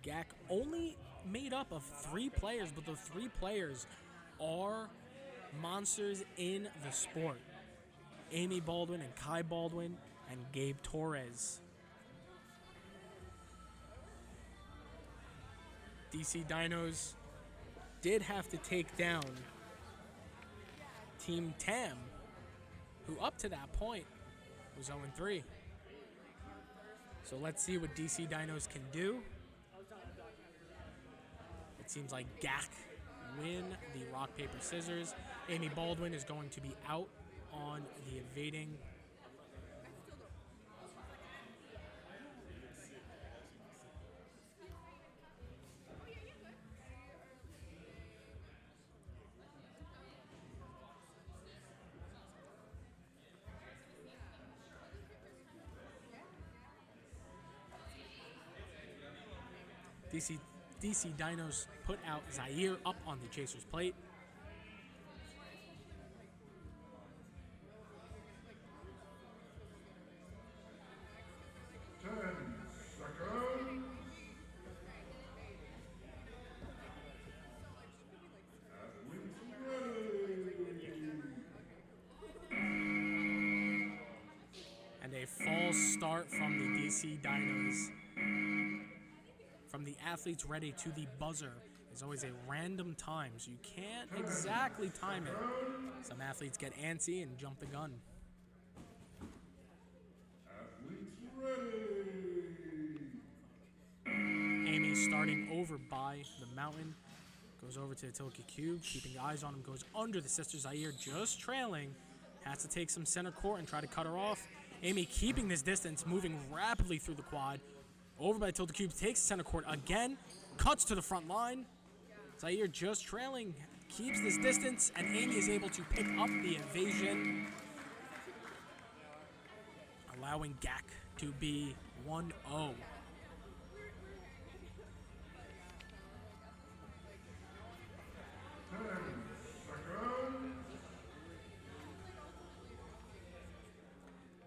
GAC only made up of 3 players, but the 3 players are monsters in the sport. Amy Baldwin and Kai Baldwin and Gabe Torres. DC Dinos did have to take down Team Tam, who up to that point was 0-3. So let's see what DC Dinos can do. It seems like GAC win the rock, paper, scissors. Amy Baldwin is going to be out on the evading. DC Dinos put out Zaire up on the Chasers plate. And a false start from the DC Dinos. From the athletes ready to the buzzer is always a random time, so you can't exactly time it. Some athletes get antsy and jump the gun. starting over by the mountain. Goes over to the Tilted Cube, keeping eyes on him. Goes under the sister Zaire, just trailing. Has to take some center court and try to cut her off. Amy keeping this distance, moving rapidly through the quad. Over by the Tilted Cube, takes center court again. Cuts to the front line. Zaire just trailing, keeps this distance, and Amy is able to pick up the evasion, allowing Gak to be 1-0.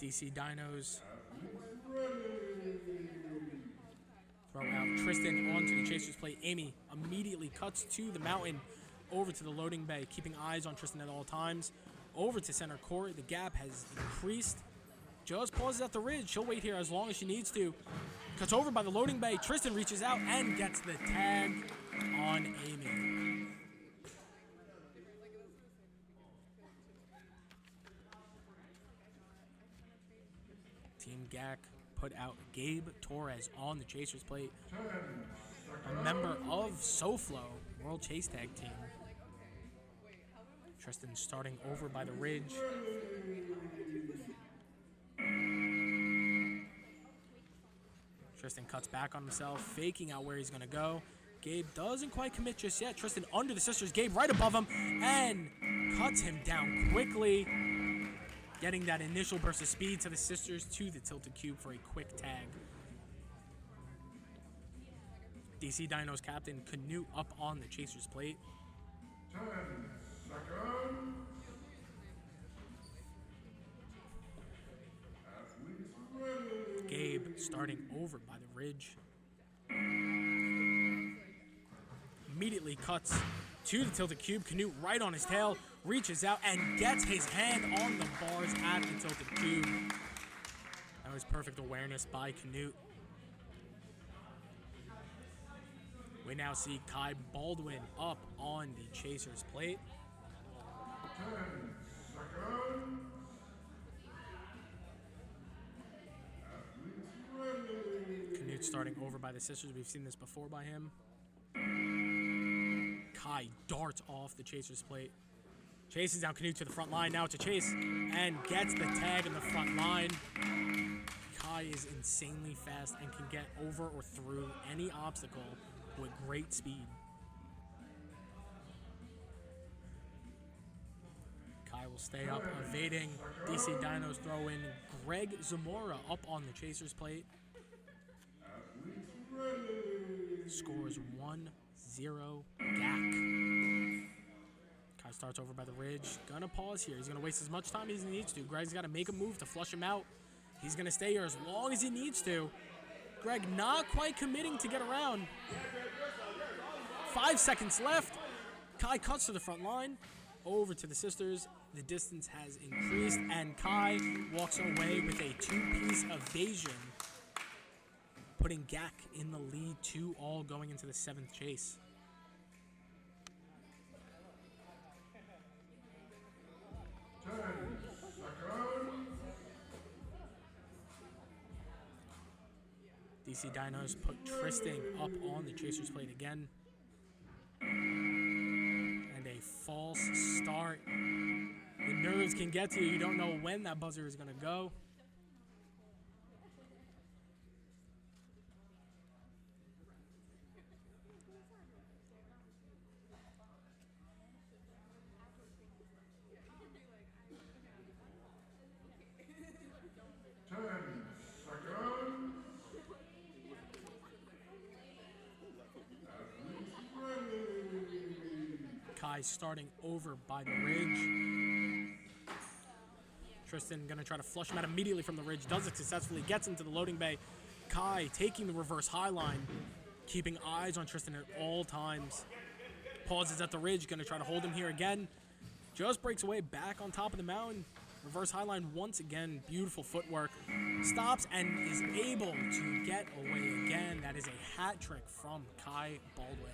DC Dinos throw out Tristan onto the Chaser's plate. Amy immediately cuts to the mountain, over to the loading bay, keeping eyes on Tristan at all times. Over to center court. The gap has increased. Just pauses at the ridge. She'll wait here as long as she needs to. Cuts over by the loading bay. Tristan reaches out and gets the tag on Amy. Team Gak put out Gabe Torres on the Chaser's plate, a member of SoFlo, World Chase Tag Team. Tristan starting over by the ridge. Tristan cuts back on himself, faking out where he's going to go. Gabe doesn't quite commit just yet. Tristan under the sisters. Gabe right above him and cuts him down quickly, getting that initial burst of speed to the sisters to the Tilted Cube for a quick tag. DC Dinos captain Canute up on the Chaser's plate. 10 seconds. Athletes ready. Gabe starting over by the ridge. Immediately cuts to the Tilted Cube. Canute right on his tail, reaches out and gets his hand on the bars at the Tilted Cube. That was perfect awareness by Canute. We now see Kai Baldwin up on the Chaser's plate. 10 seconds. Athletes ready. Canute starting over by the sisters. We've seen this before by him. Kai darts off the Chaser's plate. Chases down Canute to the front line. Now to Chase and gets the tag in the front line. Kai is insanely fast and can get over or through any obstacle with great speed. Kai will stay up, evading. DC Dinos throw in Greg Zamora up on the Chaser's plate. Athletes ready. Scores 1-0 Gak. Kai starts over by the ridge. Gonna pause here. He's gonna waste as much time as he needs to. Greg's gotta make a move to flush him out. He's gonna stay here as long as he needs to. Greg not quite committing to get around. 5 seconds left. Kai cuts to the front line. Over to the sisters. The distance has increased and Kai walks away with a two-piece evasion, putting Gak in the lead 2-2 going into the 7th chase. DC Dinos put Tristan up on the Chaser's plate again. And a false start. The nerves can get to you. You don't know when that buzzer is going to go. Kai starting over by the ridge. Tristan gonna try to flush him out immediately from the ridge. Does it successfully. Gets into the loading bay. Kai taking the reverse high line. Keeping eyes on Tristan at all times. Pauses at the ridge. Gonna try to hold him here again. Just breaks away back on top of the mountain. Reverse high line once again. Beautiful footwork. Stops and is able to get away again. That is a hat trick from Kai Baldwin.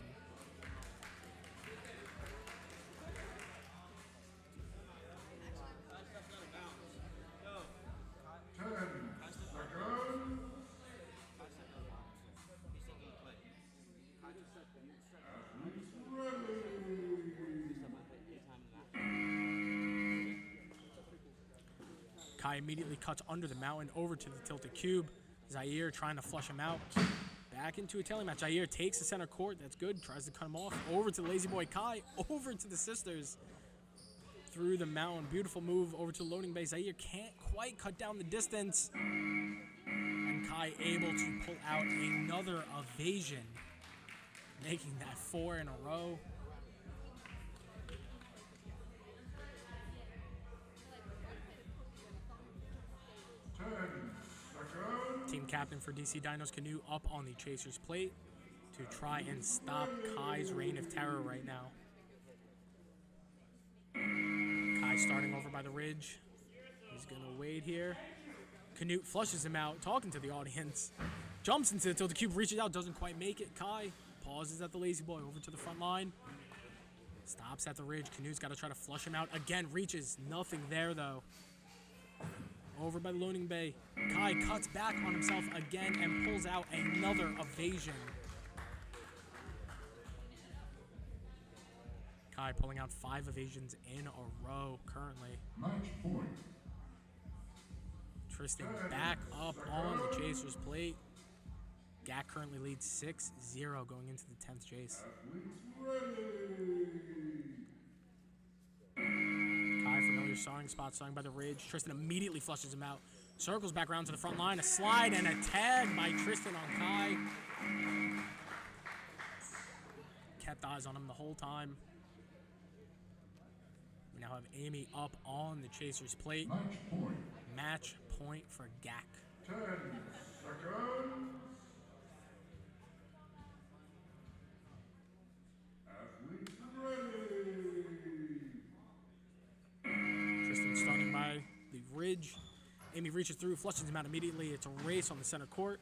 Kai immediately cuts under the mountain over to the tilted cube. Zaire trying to flush him out. Back into a tailing match. Zaire takes the center court. That's good. Tries to cut him off. Over to the lazy boy Kai. Over to the sisters. Through the mountain. Beautiful move over to the loading bay. Zaire can't quite cut down the distance. And Kai able to pull out another evasion. Making that 4 in a row. Team captain for DC Dinos Canoe up on the Chaser's plate to try and stop Kai's reign of terror right now. Kai starting over by the ridge. He's going to wait here. Canute flushes him out, talking to the audience. Jumps into the tilted cube, reaches out, doesn't quite make it. Kai pauses at the lazy boy, over to the front line. Stops at the ridge. Canute's got to try to flush him out. Again, reaches. Nothing there, though. Over by the loading bay. Kai cuts back on himself again and pulls out another evasion. Kai pulling out 5 evasions in a row currently. Match point. Tristan back up on the Chaser's plate. Gak currently leads 6-0 going into the 10th chase. Kai familiar starting spot, starting by the ridge. Tristan immediately flushes him out. Circles back around to the front line. A slide and a tag by Tristan on Kai. Kept eyes on him the whole time. We now have Amy up on the Chaser's plate. Match point. Match point for Gak. 10 seconds. Athletes ready. Tristan starting by the ridge. Amy reaches through, flushes him out immediately. It's a race on the center court.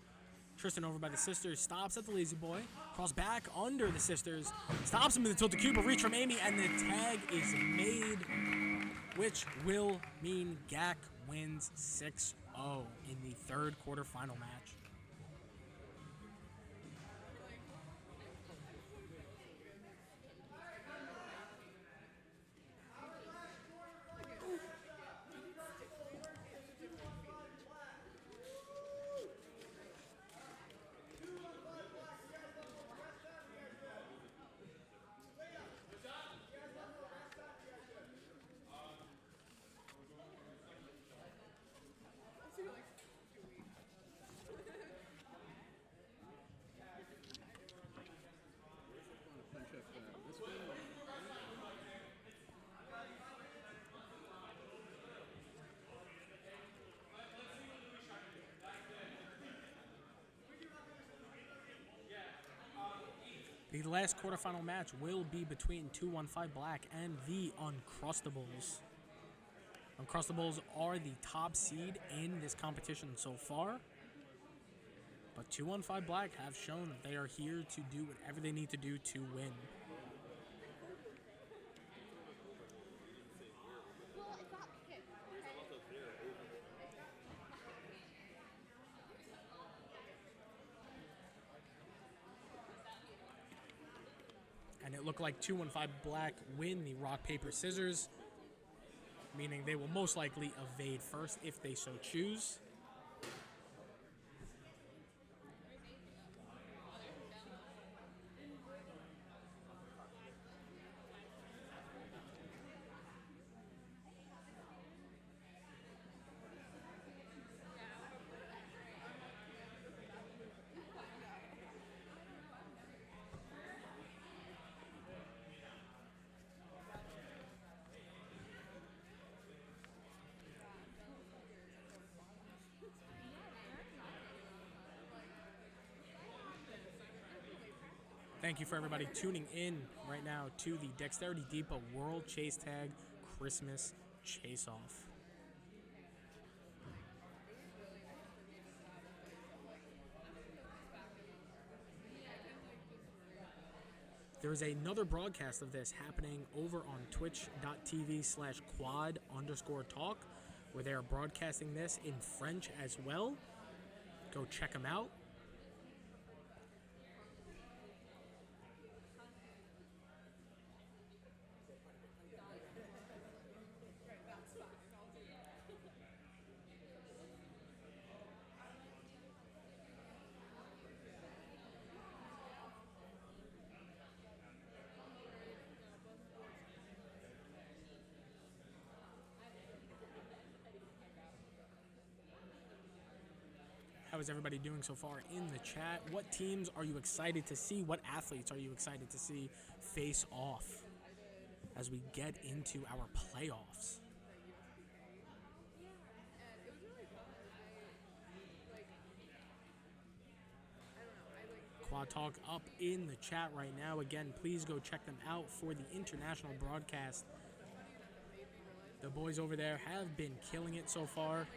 Tristan over by the sisters, stops at the lazy boy. Crawls back under the sisters. Stops him in the tilted cube, a reach from Amy, and the tag is made, which will mean Gak wins 6-0 in the third quarterfinal match. The last quarterfinal match will be between 215 Black and the Uncrustables. Uncrustables are the top seed in this competition so far, but 215 Black have shown that they are here to do whatever they need to do to win. And it looked like 215 Black win the rock, paper, scissors, meaning they will most likely evade first if they so choose. Thank you for everybody tuning in right now to the Dexterity Depot World Chase Tag Christmas Chase Off. There is another broadcast of this happening over on twitch.tv/quad_talk, where they are broadcasting this in French as well. Go check them out. How is everybody doing so far in the chat? What teams are you excited to see? What athletes are you excited to see face off as we get into our playoffs? Quad Talk up in the chat right now. Again, please go check them out for the international broadcast. The boys over there have been killing it so far.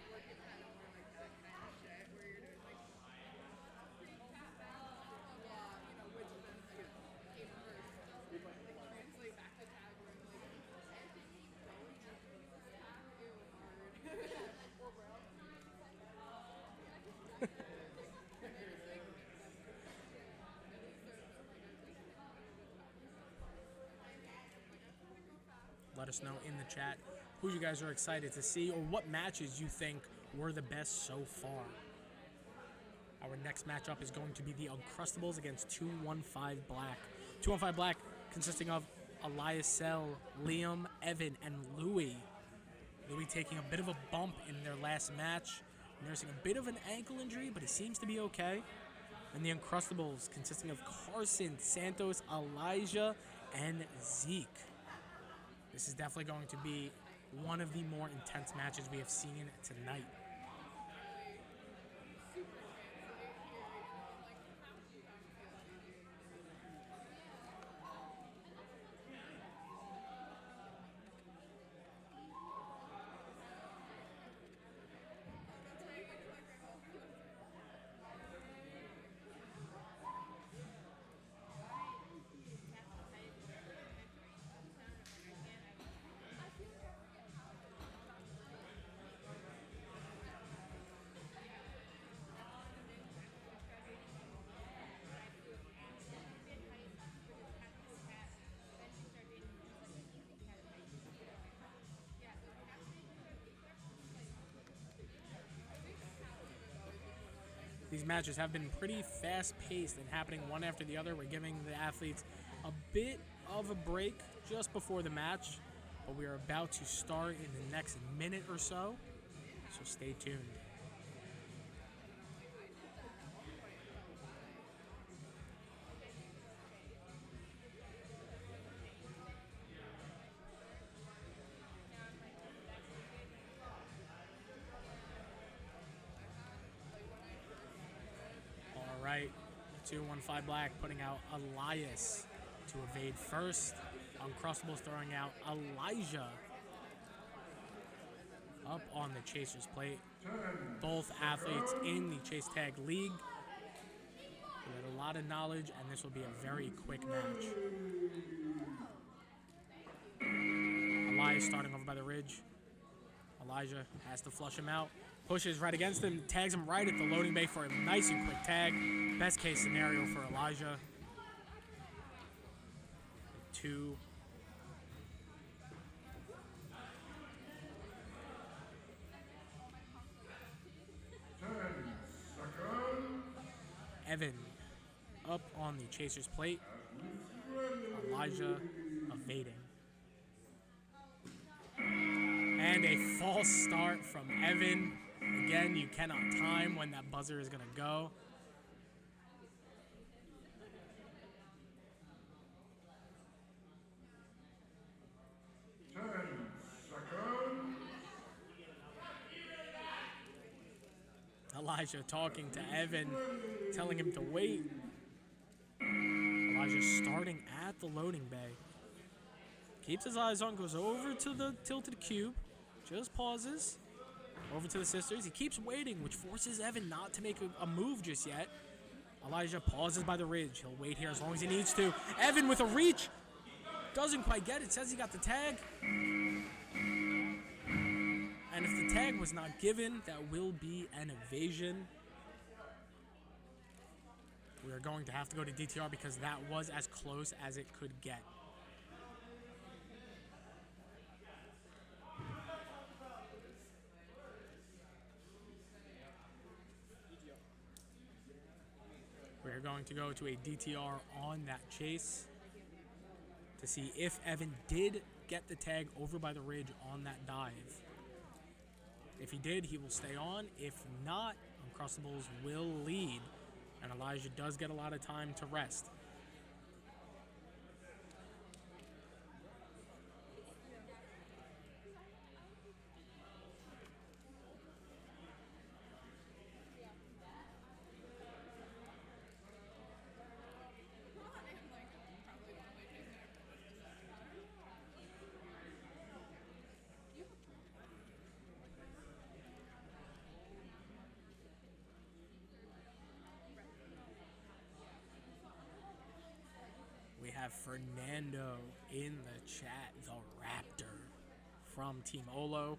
Let us know in the chat who you guys are excited to see or what matches you think were the best so far. Our next matchup is going to be the Uncrustables against 215 Black. 215 Black consisting of Eliasel, Liam, Evan, and Louie. Louie taking a bit of a bump in their last match, nursing a bit of an ankle injury, but he seems to be okay. And the Uncrustables consisting of Carson, Santos, Elijah, and Zeke. This is definitely going to be one of the more intense matches we have seen tonight. These matches have been pretty fast-paced and happening one after the other. We're giving the athletes a bit of a break just before the match, but we are about to start in the next minute or so, so stay tuned. Right, 215 Black putting out Elias to evade first. Uncrustables throwing out Elijah up on the Chaser's plate. Both athletes in the Chase Tag League. We had a lot of knowledge, and this will be a very quick match. Elias starting over by the ridge. Elijah has to flush him out. Pushes right against him, tags him right at the loading bay for a nice and quick tag. Best case scenario for Elijah. 2. Evan up on the Chaser's plate. Elijah evading. And a false start from Evan. Again, you cannot time when that buzzer is going to go. Elijah talking to Evan, telling him to wait. Elijah starting at the loading bay. Keeps his eyes on, goes over to the tilted cube, just pauses. Over to the sisters. He keeps waiting, which forces Evan not to make a move just yet. Elijah pauses by the ridge. He'll wait here as long as he needs to. Evan with a reach. Doesn't quite get it. Says he got the tag. And if the tag was not given, that will be an evasion. We are going to have to go to DTR because that was as close as it could get. We're going to go to a DTR on that chase to see if Evan did get the tag over by the ridge on that dive. If he did, he will stay on. If not, Uncrustables will lead, and Elijah does get a lot of time to rest. We have Fernando in the chat, the Raptor from Team Olo.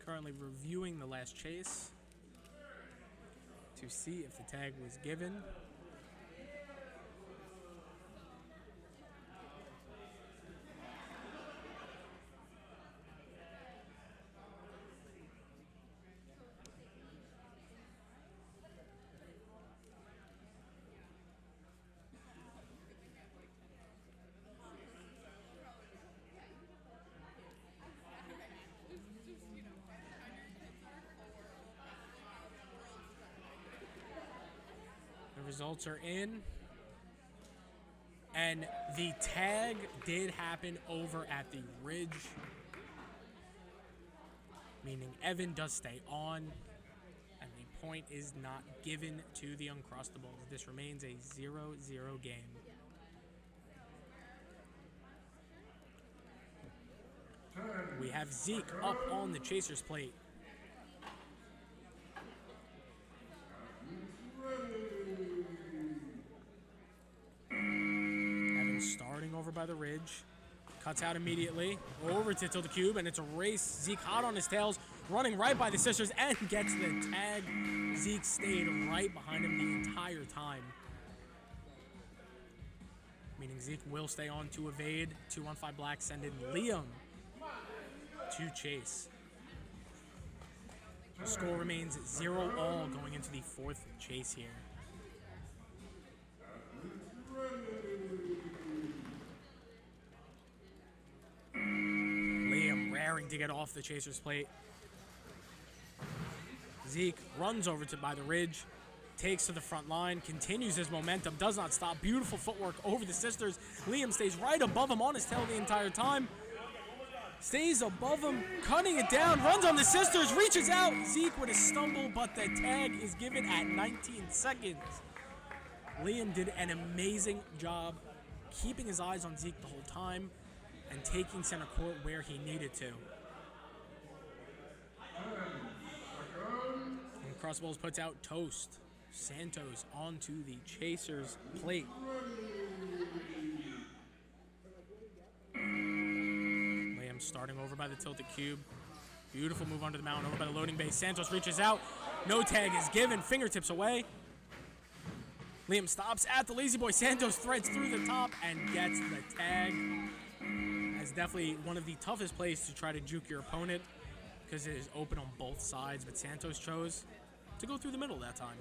Currently reviewing the last chase to see if the tag was given. The results are in. And the tag did happen over at the ridge, meaning Evan does stay on, and the point is not given to the Uncrustables. This remains a 0-0 game. We have Zeke up on the Chasers plate. Evan starting over by the ridge. Cuts out immediately. Over to Tilted Cube, and it's a race. Zeke hot on his tails, running right by the sisters, and gets the tag. Zeke stayed right behind him the entire time, meaning Zeke will stay on to evade. 2-1-5 Black send in Liam to chase. The score remains 0-0 going into the fourth chase here. Liam raring to get off the Chaser's plate. Zeke runs over to by the ridge, takes to the front line, continues his momentum, does not stop. Beautiful footwork over the sisters. Liam stays right above him on his tail the entire time. Stays above him, cutting it down, runs on the sisters, reaches out. Zeke with a stumble, but the tag is given at 19 seconds. Liam did an amazing job keeping his eyes on Zeke the whole time and taking center court where he needed to. And Crossballs puts out Toast. Santos onto the Chasers plate. Liam starting over by the Tilted Cube. Beautiful move under the mountain, over by the loading bay. Santos reaches out. No tag is given. Fingertips away. Liam stops at the Lazy Boy. Santos threads through the top and gets the tag. That's definitely one of the toughest plays to try to juke your opponent because it is open on both sides, but Santos chose to go through the middle that time.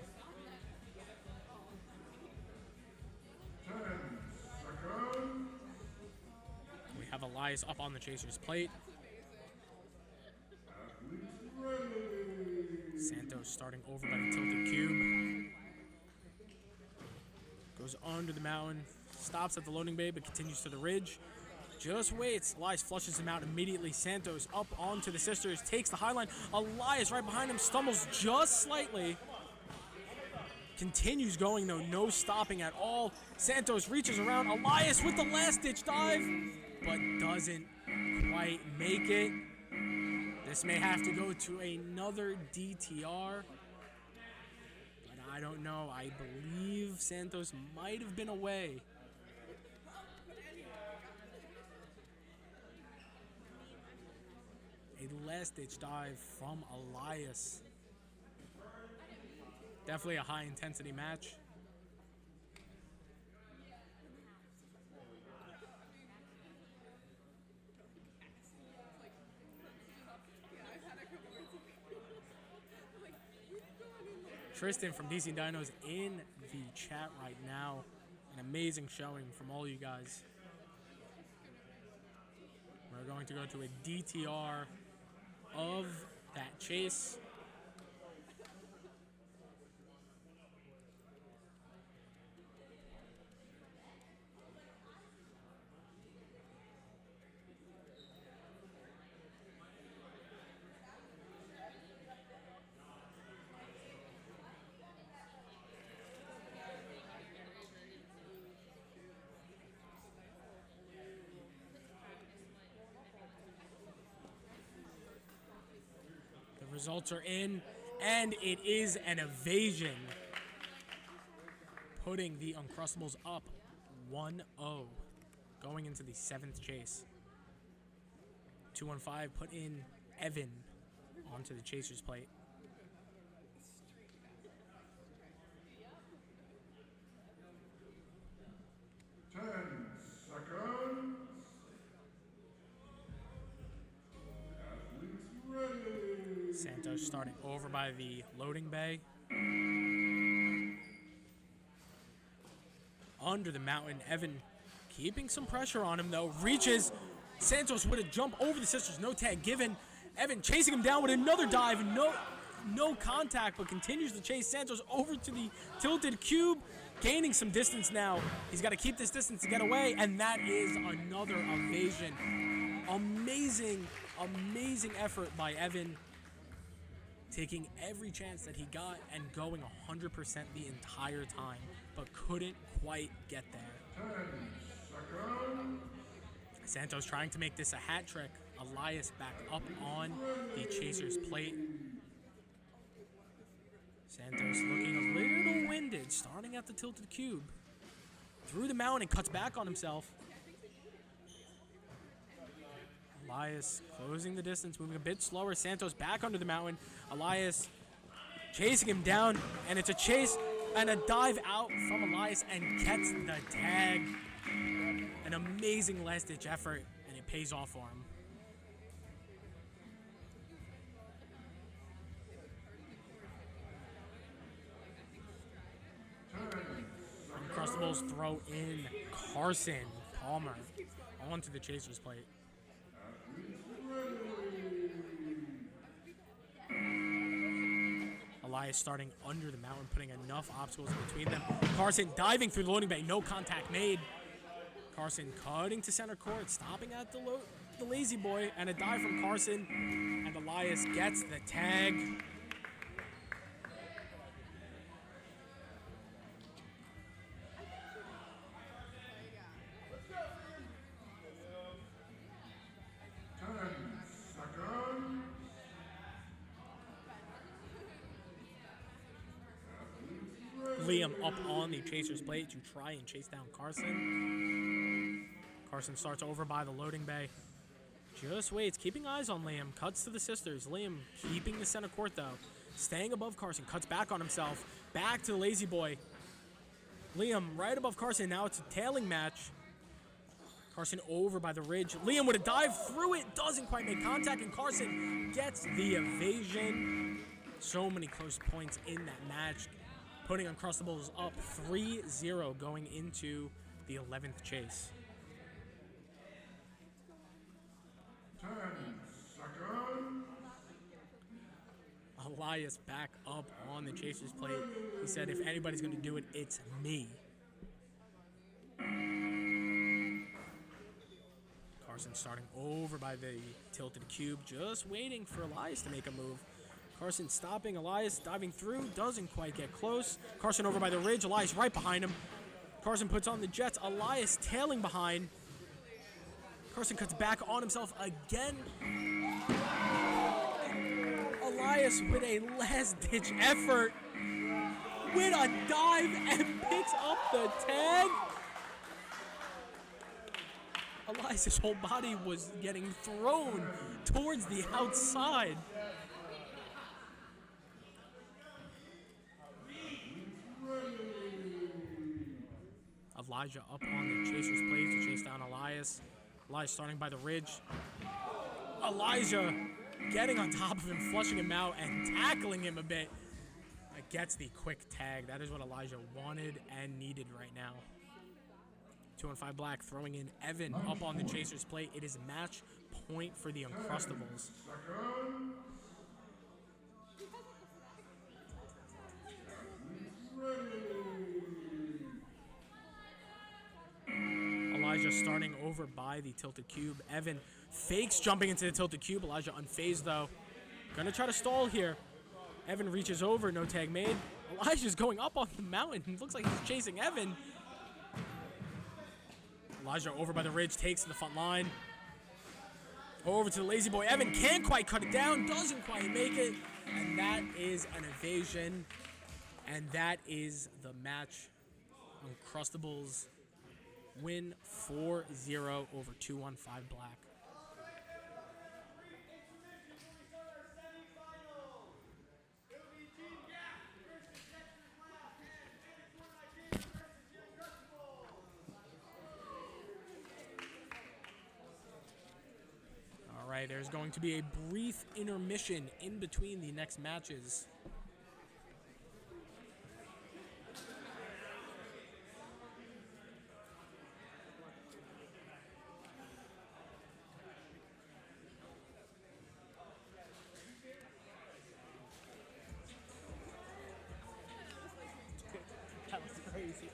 10 seconds. We have Elias up on the Chaser's plate. Athletes ready. Santos starting over by the Tilted Cube. Goes under the mountain, stops at the loading bay, but continues to the ridge. Just waits. Elias flushes him out immediately. Santos up onto the sisters, takes the high line. Elias right behind him, stumbles just slightly. Continues going though, no stopping at all. Santos reaches around. Elias with the last-ditch dive, but doesn't quite make it. This may have to go to another DTR. I don't know. I believe Santos might have been away. A last-ditch dive from Elias. Definitely a high-intensity match. Tristan from DC Dinos in the chat right now. An amazing showing from all you guys. We're going to go to a DTR of that chase. Results are in, and it is an evasion, putting the Uncrustables up 1-0 going into the 7th chase. 215 put in Evan onto the chaser's plate. Santos starting over by the loading bay. Under the mountain, Evan keeping some pressure on him though. Reaches. Santos with a jump over the sisters. No tag given. Evan chasing him down with another dive. No contact, but continues the chase. Santos over to the tilted cube. Gaining some distance now. He's got to keep this distance to get away. And that is another evasion. Amazing effort by Evan. Taking every chance that he got and going 100% the entire time, but couldn't quite get there. 10 seconds. Santos trying to make this a hat trick. Elias back up on the chaser's plate. Santos looking a little winded, starting at the tilted cube. Through the mountain and cuts back on himself. Elias closing the distance, moving a bit slower. Santos back under the mountain. Elias chasing him down, and it's a chase and a dive out from Elias and gets the tag. An amazing last-ditch effort, and it pays off for him. Uncrustables throw in Carson Palmer onto the chaser's plate. Elias starting under the mountain, putting enough obstacles in between them. Carson diving through the loading bay, no contact made. Carson cutting to center court, stopping at the lazy boy, and a dive from Carson, and Elias gets the tag. Liam up on the chaser's plate to try and chase down Carson. Carson starts over by the loading bay. Just waits, keeping eyes on Liam. Cuts to the sisters. Liam keeping the center court though. Staying above Carson. Cuts back on himself. Back to the lazy boy. Liam right above Carson. Now it's a tailing match. Carson over by the ridge. Liam with a dive through it. Doesn't quite make contact. And Carson gets the evasion. So many close points in that match. Putting Uncrustables up 3-0 going into the 11th chase. 10 seconds. Elias back up on the chaser's plate. He said, if anybody's going to do it, it's me. Carson starting over by the tilted cube, just waiting for Elias to make a move. Carson stopping, Elias diving through, doesn't quite get close. Carson over by the ridge, Elias right behind him. Carson puts on the jets, Elias tailing behind. Carson cuts back on himself again. Elias with a last-ditch effort with a dive and picks up the tag. Elias' whole body was getting thrown towards the outside. Elijah up on the chaser's plate to chase down Elias. Elias starting by the ridge. Elijah getting on top of him, flushing him out, and tackling him a bit. gets the quick tag. That is what Elijah wanted and needed right now. 2-on-5 black throwing in Evan up on the Chaser's plate. It is match point for the Uncrustables. Second. Elijah starting over by the tilted cube. Evan fakes jumping into the tilted cube. Elijah unfazed though. Gonna try to stall here. Evan reaches over, no tag made. Elijah's going up on the mountain. Looks like he's chasing Evan. Elijah over by the ridge, takes to the front line. Over to the lazy boy. Evan can't quite cut it down, doesn't quite make it. And that is an evasion. And that is the match. Uncrustables win 4-0 over 2-on-5 black. All right, there's going to be a brief intermission in between the next matches. That was crazy.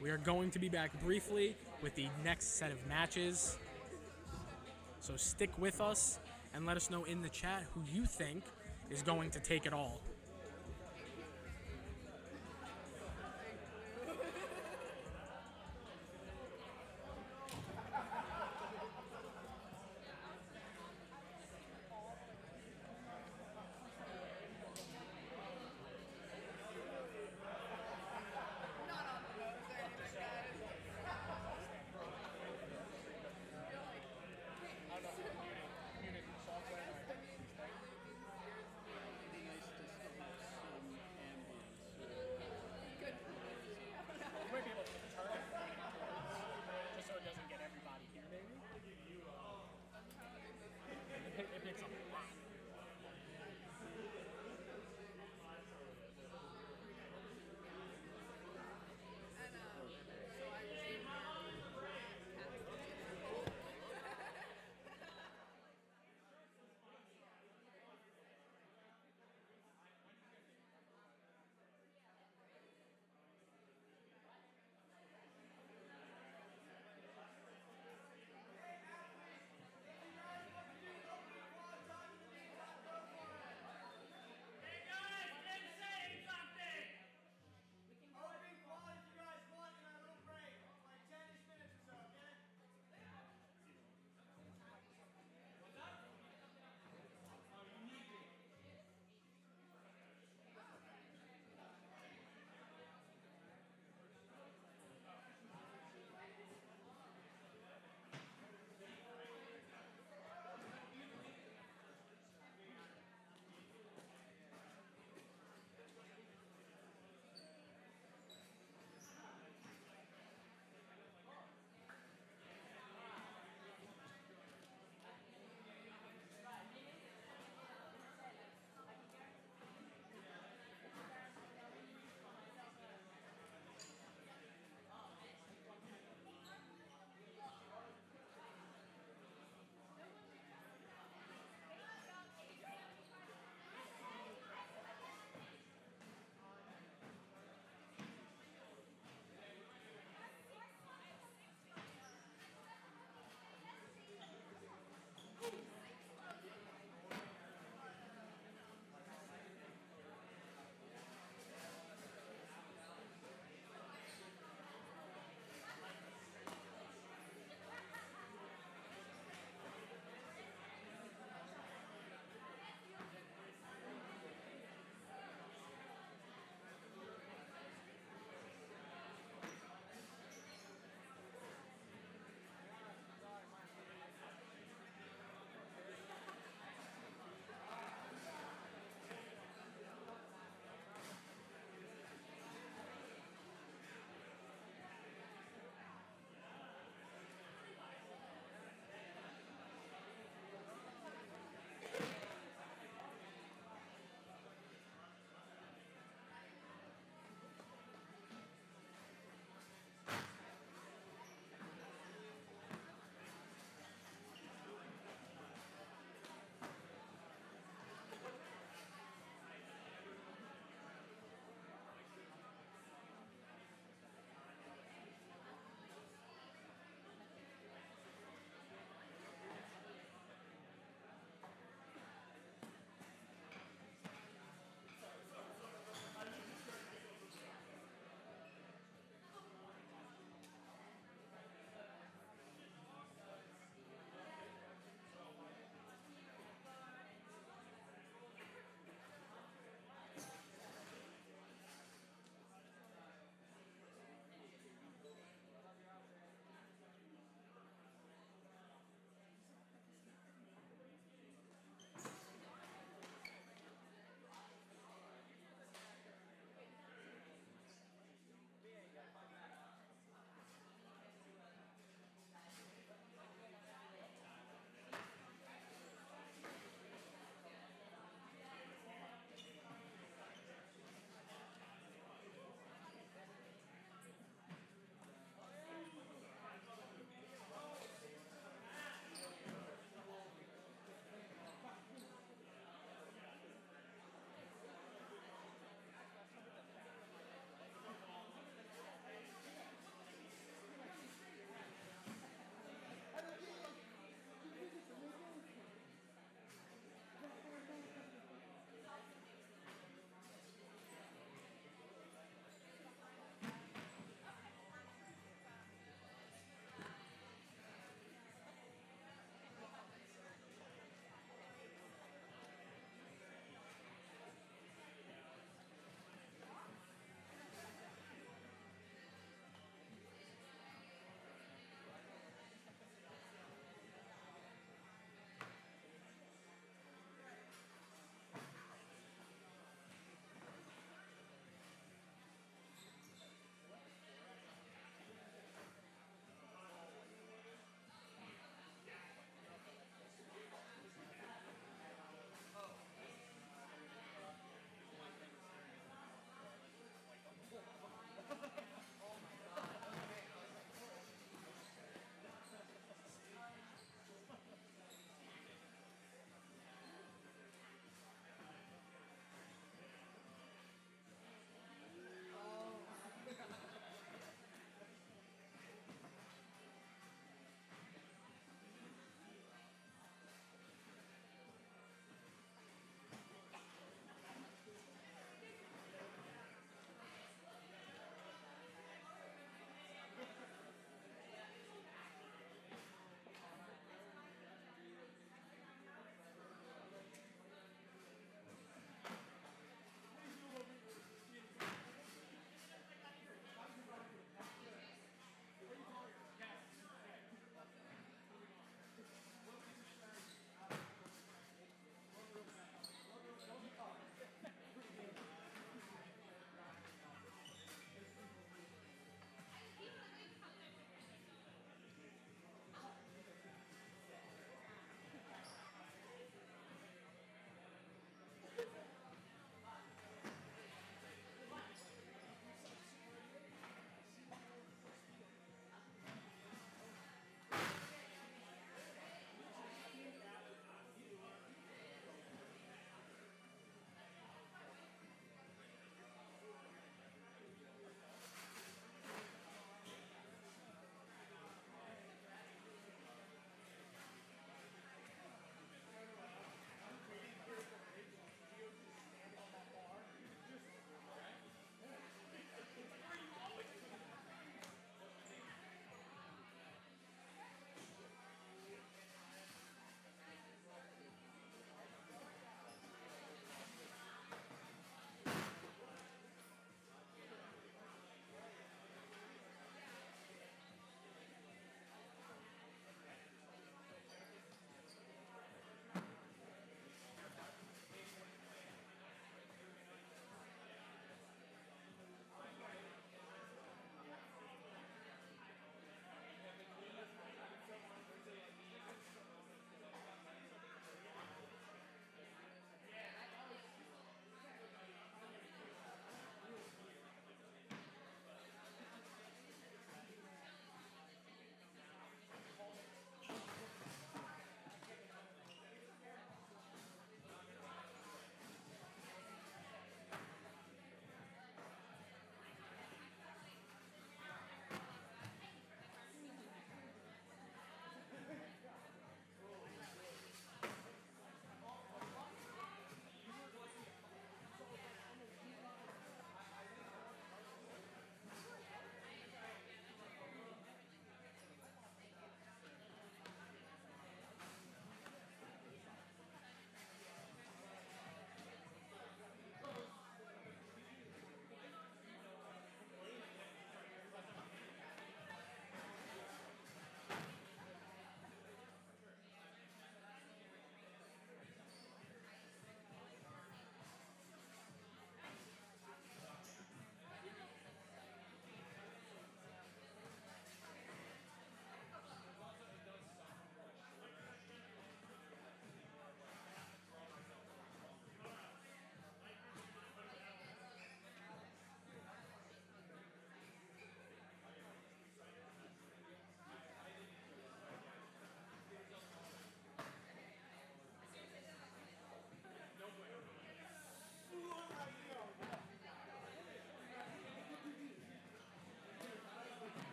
We are going to be back briefly with the next set of matches. So stick with us and let us know in the chat who you think is going to take it all.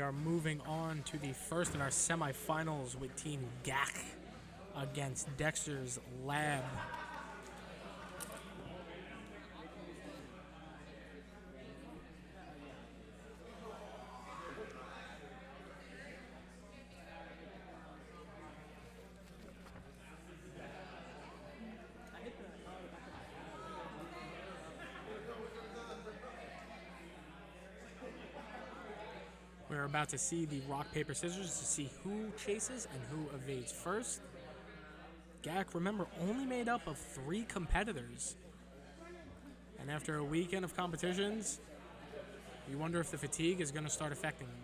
are moving on to the first in our semifinals with Team GAC against Dexter's Lab. We're about to see the rock, paper, scissors to see who chases and who evades first. GAC, remember, only made up of 3 competitors. And after a weekend of competitions, you wonder if the fatigue is going to start affecting them.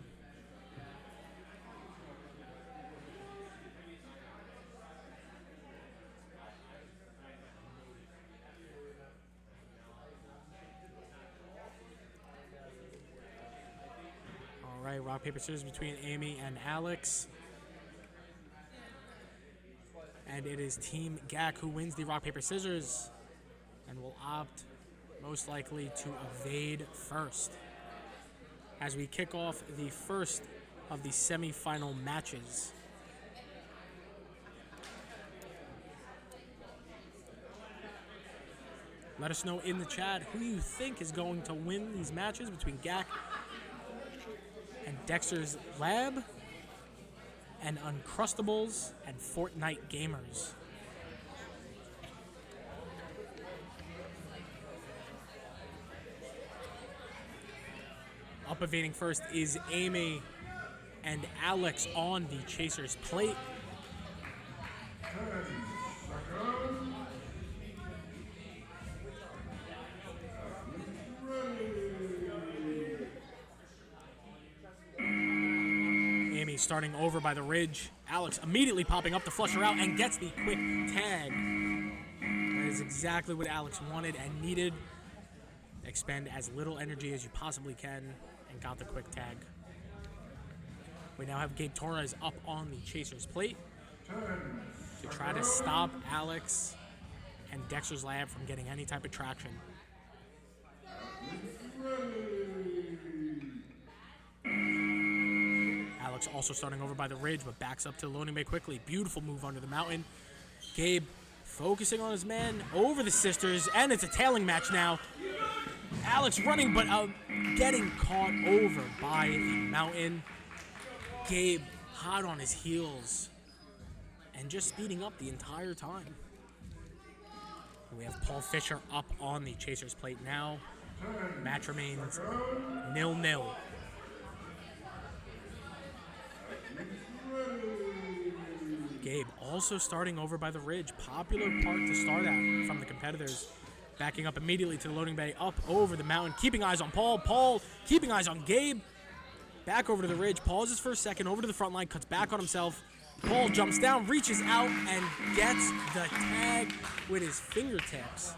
All right, rock, paper, scissors between Amy and Alex. And it is Team GAC who wins the rock, paper, scissors and will opt most likely to evade first. As we kick off the first of the semifinal matches. Let us know in the chat who you think is going to win these matches between GAC and Dexter's Lab and Uncrustables and Fortnite gamers. Up evading first is Amy and Alex on the Chaser's plate. 10 seconds. Amy starting over by the ridge. Alex immediately popping up to flush her out and gets the quick tag. That is exactly what Alex wanted and needed. Expend as little energy as you possibly can and got the quick tag. We now have Gabe Torres up on the Chaser's plate to try to stop Alex and Dexter's Lab from getting any type of traction. Alex also starting over by the ridge, but backs up to the loading bay quickly. Beautiful move under the mountain. Gabe focusing on his man over the sisters, and it's a tailing match now. Alex running, but getting caught over by the mountain. Gabe hot on his heels and just speeding up the entire time. We have Paul Fisher up on the Chaser's plate now. Match remains 0-0. Gabe also starting over by the ridge. Popular park to start at from the competitors. Backing up immediately to the loading bay, up over the mountain, keeping eyes on Paul. Paul keeping eyes on Gabe. Back over to the ridge, pauses for a second, over to the front line, cuts back on himself. Paul jumps down, reaches out, and gets the tag with his fingertips.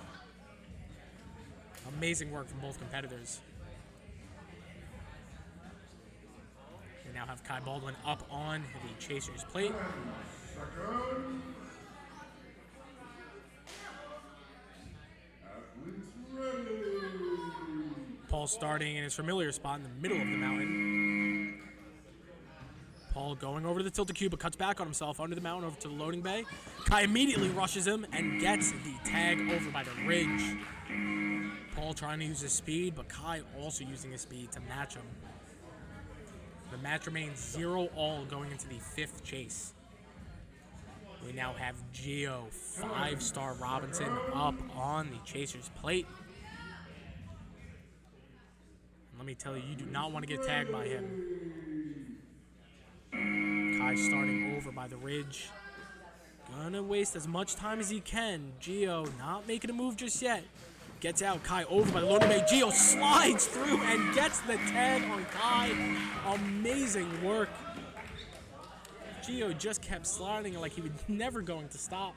Amazing work from both competitors. We now have Kai Baldwin up on the Chaser's plate. 10 seconds. Athletes ready. Paul starting in his familiar spot in the middle of the mountain. Paul going over to the tilted cube, but cuts back on himself under the mountain over to the loading bay. Kai immediately rushes him and gets the tag over by the ridge. Paul trying to use his speed, but Kai also using his speed to match him. The match remains 0-0 going into the 5th chase. We now have Gio, 5-star Robinson, up on the Chaser's plate. And let me tell you, you do not want to get tagged by him. Kai starting over by the ridge. Gonna waste as much time as he can. Gio not making a move just yet. Gets out, Kai over by the loading bay. Gio slides through and gets the tag on Kai. Amazing work. Gio just kept sliding like he was never going to stop.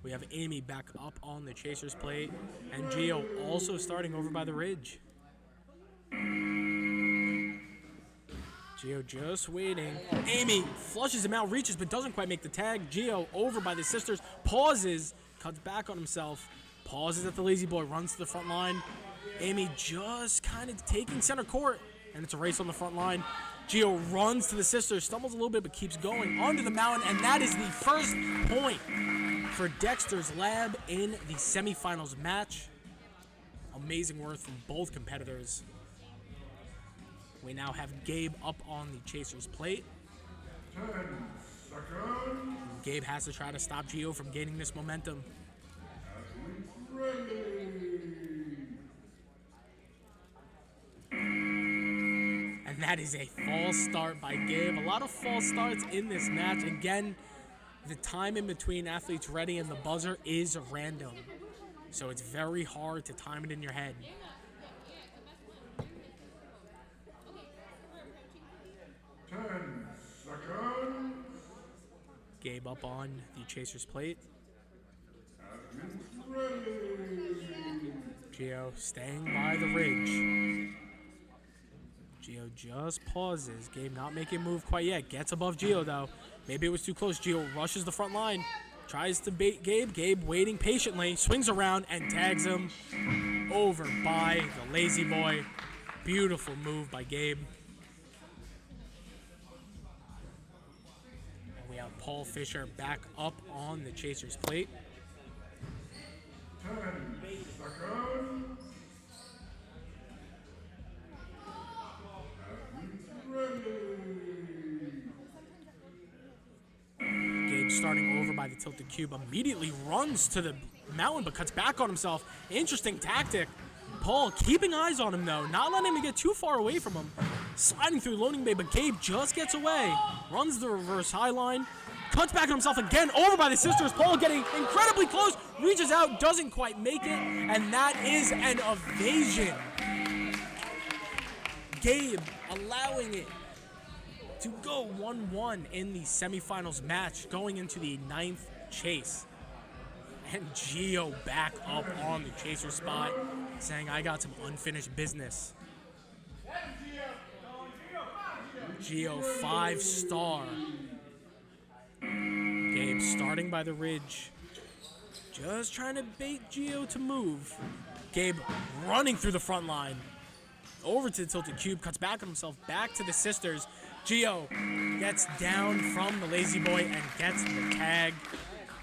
We have Amy back up on the Chaser's plate, and Gio also starting over by the ridge. Gio just waiting. Amy flushes him out, reaches, but doesn't quite make the tag. Gio over by the sisters, pauses, cuts back on himself, pauses at the lazy boy, runs to the front line. Amy just kind of taking center court, and it's a race on the front line. Gio runs to the sisters, stumbles a little bit, but keeps going onto the mountain, and that is the first point for Dexter's Lab in the semifinals match. Amazing work from both competitors. We now have Gabe up on the Chaser's plate. 10 seconds. Gabe has to try to stop Gio from gaining this momentum. Athletes ready. And that is a false start by Gabe. A lot of false starts in this match. Again, the time in between athletes ready and the buzzer is random. So it's very hard to time it in your head. 10 seconds. Gabe up on the Chaser's plate. Athletes ready. Gio staying by the ridge. Gio just pauses. Gabe not making a move quite yet. Gets above Gio though. Maybe it was too close. Gio rushes the front line. Tries to bait Gabe. Gabe waiting patiently. Swings around and tags him over by the lazy boy. Beautiful move by Gabe. And we have Paul Fisher back up on the Chaser's plate. 10 seconds. Gabe starting over by the tilted cube, immediately runs to the mountain but cuts back on himself. Interesting tactic. Paul keeping eyes on him though, not letting him get too far away from him. Sliding through loading bay, but Gabe just gets away. Runs the reverse high line, cuts back on himself again, over by the sisters. Paul getting incredibly close, reaches out, doesn't quite make it, and that is an evasion. Gabe allowing it to go 1-1 in the semifinals match, going into the 9th chase. And Gio back up on the Chaser spot, saying, I got some unfinished business. Gio 5-star. Gabe starting by the ridge. Just trying to bait Gio to move. Gabe running through the front line. Over to the tilted cube, cuts back on himself, back to the sisters. Gio gets down from the lazy boy and gets the tag.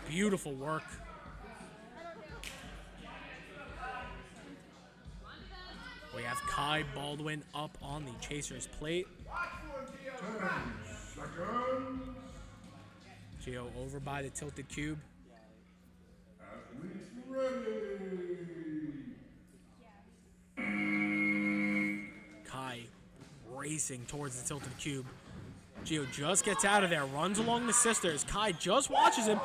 Beautiful work. We have Kai Baldwin up on the Chaser's plate. 10 seconds. Gio over by the tilted cube. Athletes ready. Kai racing towards the tilted cube. Gio just gets out of there, runs along the sisters. Kai just watches him.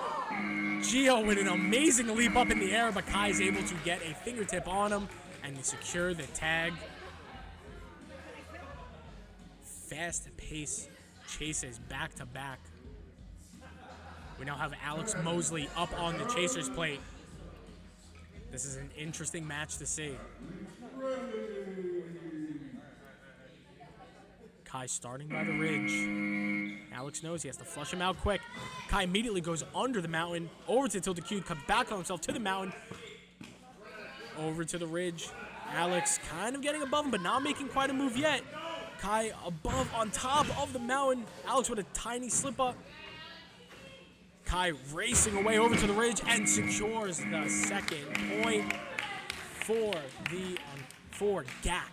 Gio with an amazing leap up in the air, but Kai is able to get a fingertip on him and secure the tag. Fast pace chases back to back. We now have Alex Mosley up on the Chaser's plate. This is an interesting match to see. Kai starting by the ridge. Alex knows he has to flush him out quick. Kai immediately goes under the mountain, over to the tilted cube, comes back on himself to the mountain, over to the ridge. Alex kind of getting above him, but not making quite a move yet. Kai above, on top of the mountain. Alex with a tiny slip up. Kai racing away over to the ridge and secures the second point for GAC,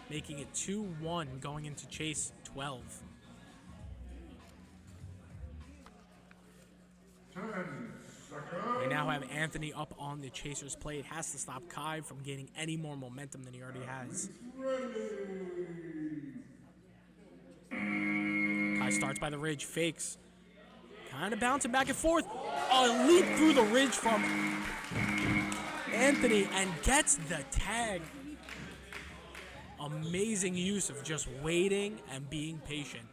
making it 2-1 going into chase 12. 10 seconds. We now have Anthony up on the Chaser's plate. Has to stop Kai from gaining any more momentum than he already has. Kai starts by the ridge, fakes. Kind of bouncing back and forth. A leap through the ridge from Anthony and gets the tag. Amazing use of just waiting and being patient.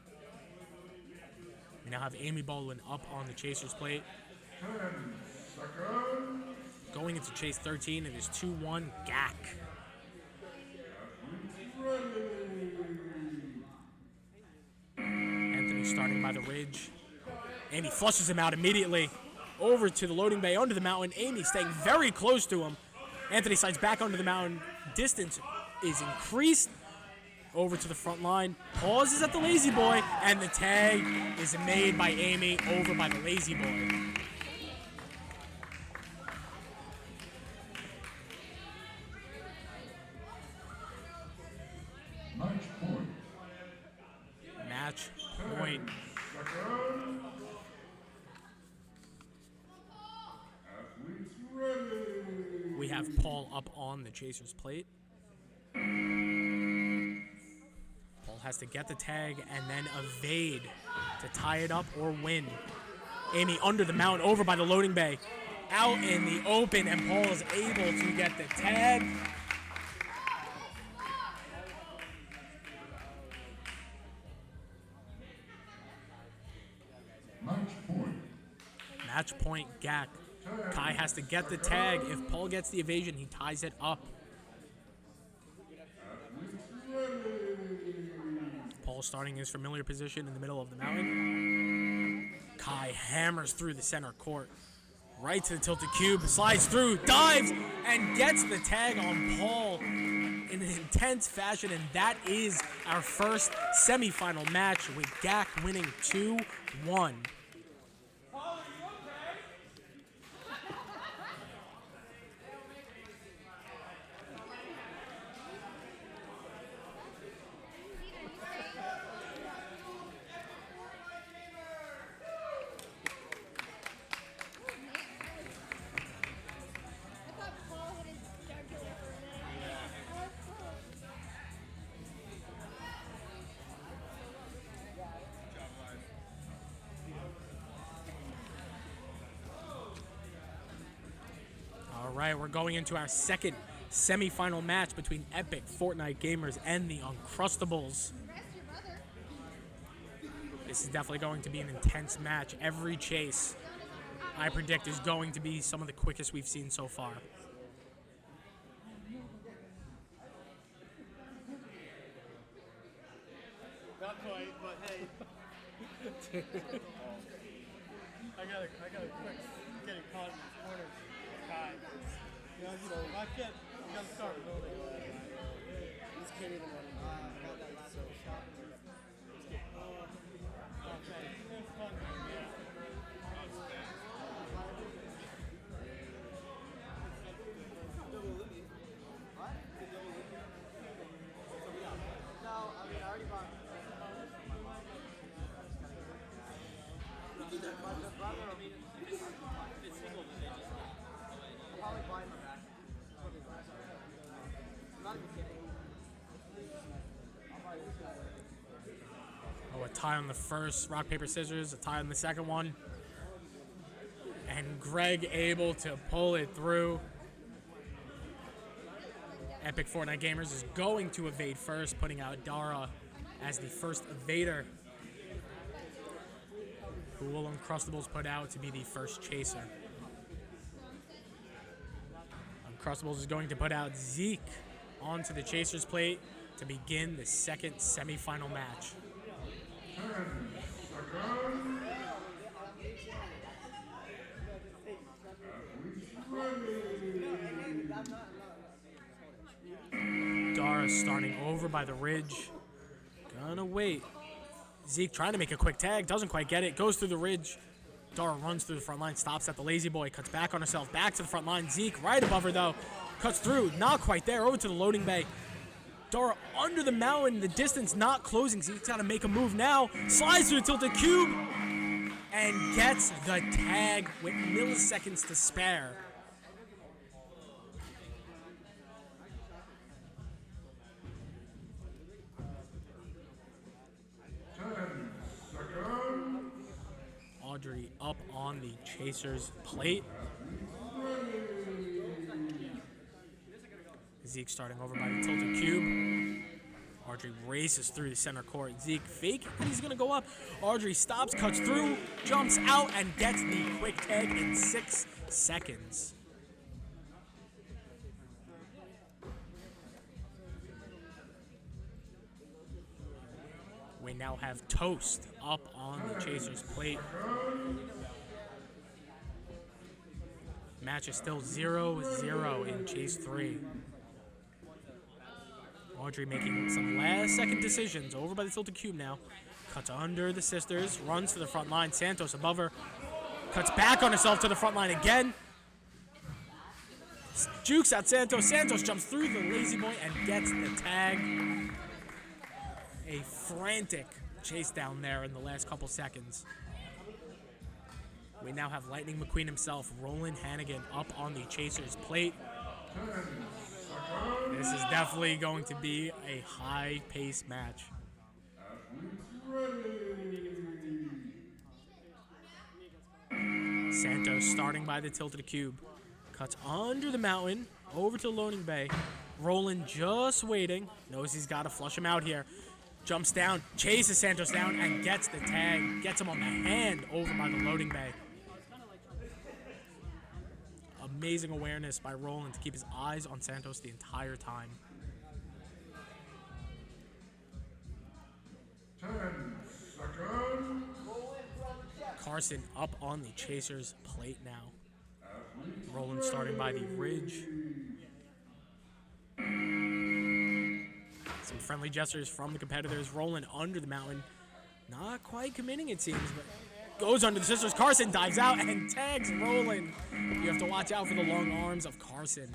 We now have Amy Baldwin up on the Chaser's plate. 10 seconds. Going into chase 13, it is 2-1 GAC. Anthony starting by the ridge. Amy flushes him out immediately. over to the loading bay under the mountain. Amy staying very close to him. Anthony slides back under the mountain. Distance is increased. Over to the front line. Pauses at the Lazy Boy. And the tag is made by Amy over by the Lazy Boy. Match point. Match point. Second. Athletes ready. We have Paul up on the Chaser's plate. Paul has to get the tag and then evade to tie it up or win. Amy under the mountain, over by the loading bay. Out in the open, and Paul is able to get the tag. Match point. Match point, Gak. Kai has to get the tag. If Paul gets the evasion, he ties it up. Paul starting his familiar position in the middle of the mountain. Kai hammers through the center court. Right to the tilted cube, slides through, dives, and gets the tag on Paul in an intense fashion. And that is our first semifinal match with Gak winning 2-1. I thought Paul hit his jugular for a minute. All right, we're going into our second semifinal match between Epic Fortnite gamers and the Uncrustables. Rest your brother. This is definitely going to be an intense match. Every chase, I predict, is going to be some of the quickest we've seen so far. Not quite, but hey. I got a quick getting caught in the corner. Kai. You know, I can't. You gotta start building. This can't even run. So shopping. Okay. It's fun. Yeah. Oh, a tie on the first, rock, paper, scissors, a tie on the second one. And Greg able to pull it through. Epic Fortnite Gamers is going to evade first, putting out Dara as the first evader. Who will Uncrustables put out to be the first chaser? Uncrustables is going to put out Zeke onto the chaser's plate to begin the second semifinal match. 10 seconds. Athletes ready. Dara starting over by the ridge. Gonna wait. Zeke trying to make a quick tag, doesn't quite get it, goes through the ridge. Dara runs through the front line, stops at the Lazy Boy, cuts back on herself, back to the front line. Zeke right above her though, cuts through, not quite there, over to the loading bay. Dara under the mountain, the distance not closing. Zeke's got to make a move now, slides through the tilted cube, and gets the tag with milliseconds to spare. Audrey up on the chaser's plate. Zeke starting over by the tilted cube. Audrey races through the center court. Zeke fake, and he's gonna go up. Audrey stops, cuts through, jumps out, and gets the quick tag in 6 seconds. We now have Toast up on the chaser's plate. Match is still 0-0 in chase 3. Audrey making some last-second decisions over by the tilted cube now. Cuts under the sisters, runs to the front line. Santos above her. Cuts back on herself to the front line again. Jukes out Santos. Santos jumps through the lazy boy and gets the tag. A frantic chase down there in the last couple seconds. We now have Lightning McQueen himself, Roland Hannigan, up on the Chasers plate. This is definitely going to be a high-paced match. Santos starting by the tilted cube. Cuts under the mountain, over to the loading bay. Roland just waiting. Knows he's got to flush him out here. Jumps down, chases Santos down, and gets the tag. Gets him on the hand over by the loading bay. Amazing awareness by Roland to keep his eyes on Santos the entire time. 10 seconds. Carson up on the Chasers plate now. Roland starting by the ridge. Some friendly gestures from the competitors. Roland under the mountain. Not quite committing, it seems, but goes under the sisters. Carson dives out and tags Roland. You have to watch out for the long arms of Carson.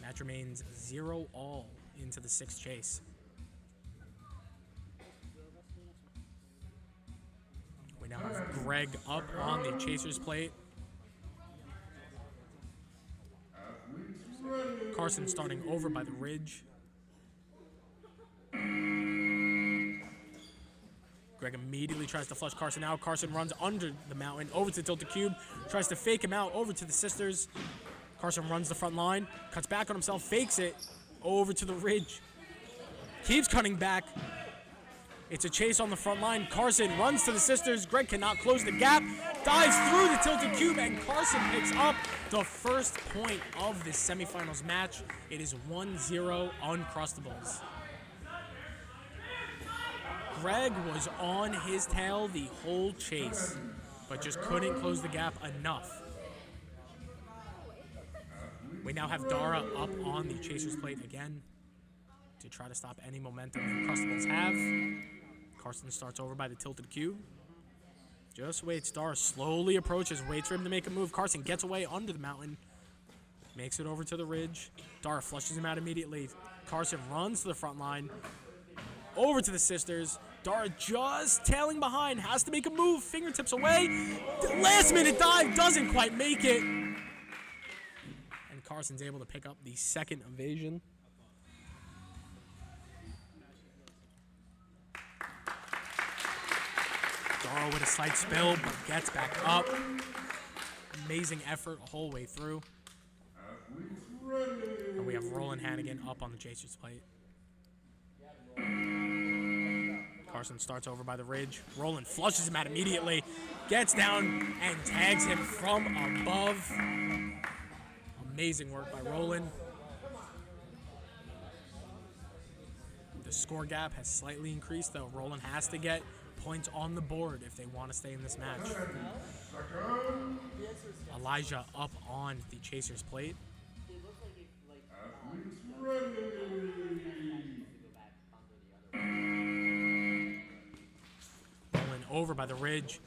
Match remains 0-all into the 6th chase. We now have Greg up on the Chasers plate. Carson starting over by the ridge. Greg immediately tries to flush Carson out. Carson runs under the mountain, over to the tilted cube, tries to fake him out, over to the sisters. Carson runs the front line, cuts back on himself, fakes it, over to the ridge. Keeps cutting back. It's a chase on the front line. Carson runs to the sisters. Greg cannot close the gap. Dives through the tilted cube, and Carson picks up the first point of this semifinals match. It is 1-0 Uncrustables. Greg was on his tail the whole chase, but just couldn't close the gap enough. We now have Dara up on the Chasers plate again to try to stop any momentum the Uncrustables have. Carson starts over by the tilted cube. Just waits. Dara slowly approaches, waits for him to make a move. Carson gets away under the mountain, makes it over to the ridge. Dara flushes him out immediately. Carson runs to the front line, over to the sisters. Dara just tailing behind, has to make a move, fingertips away. Last minute dive, doesn't quite make it. And Carson's able to pick up the second evasion. Dara with a slight spill, but gets back up. Amazing effort the whole way through. And we have Roland Hannigan up on the Chasers plate. Carson starts over by the ridge. Roland flushes him out immediately. Gets down and tags him from above. Amazing work by Roland. The score gap has slightly increased, though. Roland has to get points on the board if they want to stay in this match. Elijah up on the Chasers plate. Roland over by the ridge.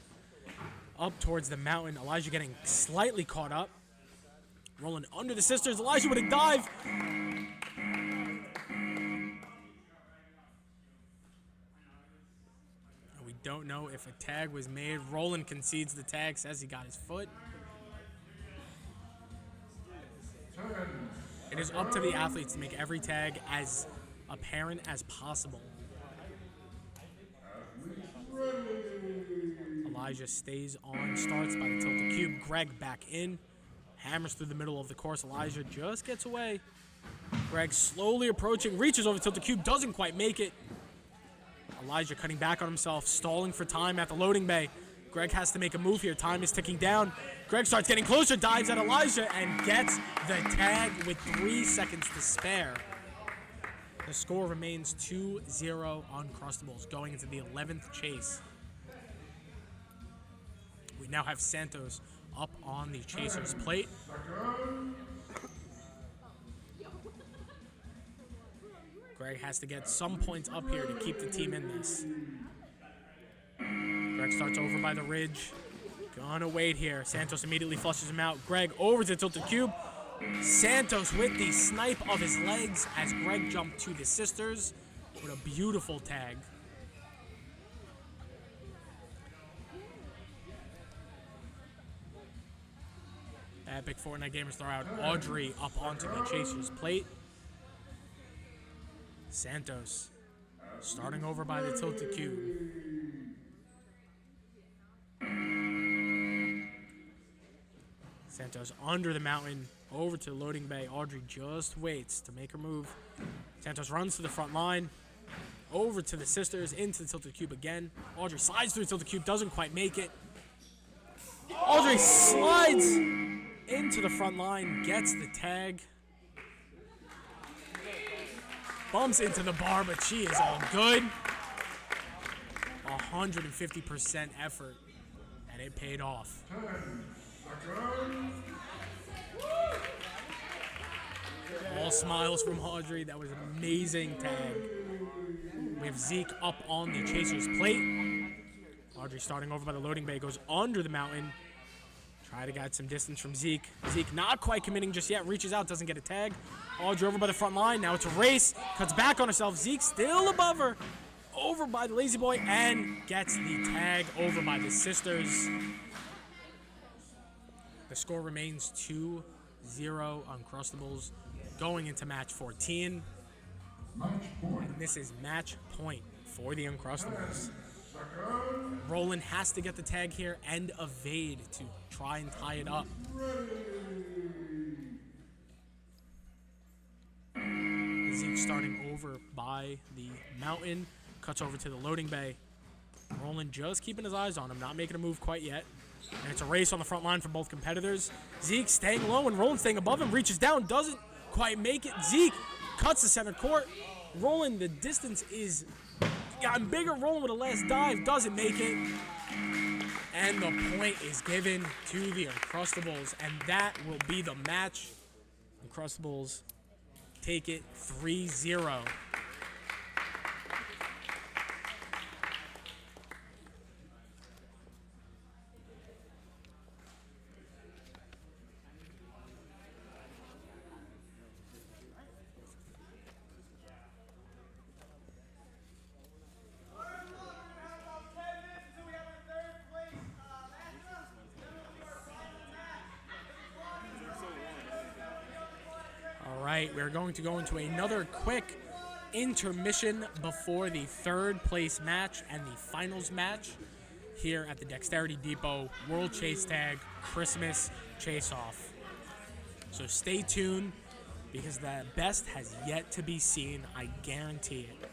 Up towards the mountain. Elijah getting slightly caught up. Roland under the sisters. Elijah with a dive. We don't know if a tag was made. Roland concedes the tag, says he got his foot. It is up to the athletes to make every tag as apparent as possible. Elijah stays on, starts by the tilted cube. Greg back in, hammers through the middle of the course. Elijah just gets away. Greg slowly approaching, reaches over the tilted cube, doesn't quite make it. Elijah cutting back on himself, stalling for time at the loading bay. Greg has to make a move here. Time is ticking down. Greg starts getting closer, dives at Elijah, and gets the tag with 3 seconds to spare. The score remains 2-0 Uncrustables going into the 11th chase. We now have Santos up on the Chasers plate. Greg has to get some points up here to keep the team in this. Greg starts over by the ridge. Gonna wait here. Santos immediately flushes him out. Greg over to the tilted cube. Santos with the snipe of his legs as Greg jumped to the sisters with a beautiful tag. Epic Fortnite gamers throw out Audrey up onto the Chasers plate. Santos starting over by the tilted cube. Santos under the mountain, over to the loading bay. Audrey just waits to make her move. Santos runs to the front line, over to the sisters, into the tilted cube again. Audrey slides through the tilted cube, doesn't quite make it. Audrey slides into the front line, gets the tag. Bumps into the bar, but she is all good. 150% effort, and it paid off. All smiles from Audrey. That was an amazing tag. We have Zeke up on the Chasers plate. Audrey starting over by the loading bay, goes under the mountain. Try to get some distance from Zeke. Zeke not quite committing just yet. Reaches out, doesn't get a tag. Audrey over by the front line. Now it's a race. Cuts back on herself. Zeke still above her. Over by the lazy boy and gets the tag over by the sisters. The score remains 2-0 Uncrustables going into match 14. And this is match point for the Uncrustables. Roland has to get the tag here and evade to try and tie it up. Zeke starting over by the mountain, cuts over to the loading bay. Roland just keeping his eyes on him, not making a move quite yet. And it's a race on the front line for both competitors. Zeke staying low and Roland staying above him, reaches down, doesn't quite make it. Zeke cuts the center court. Roland, the distance is gotten bigger. Roland with a last dive, doesn't make it. And the point is given to the Uncrustables, and that will be the match. Uncrustables take it 3-0. We're going to go into another quick intermission before the third place match and the finals match here at the Dexterity Depot World Chase Tag Christmas Chase Off. So stay tuned because the best has yet to be seen, I guarantee it.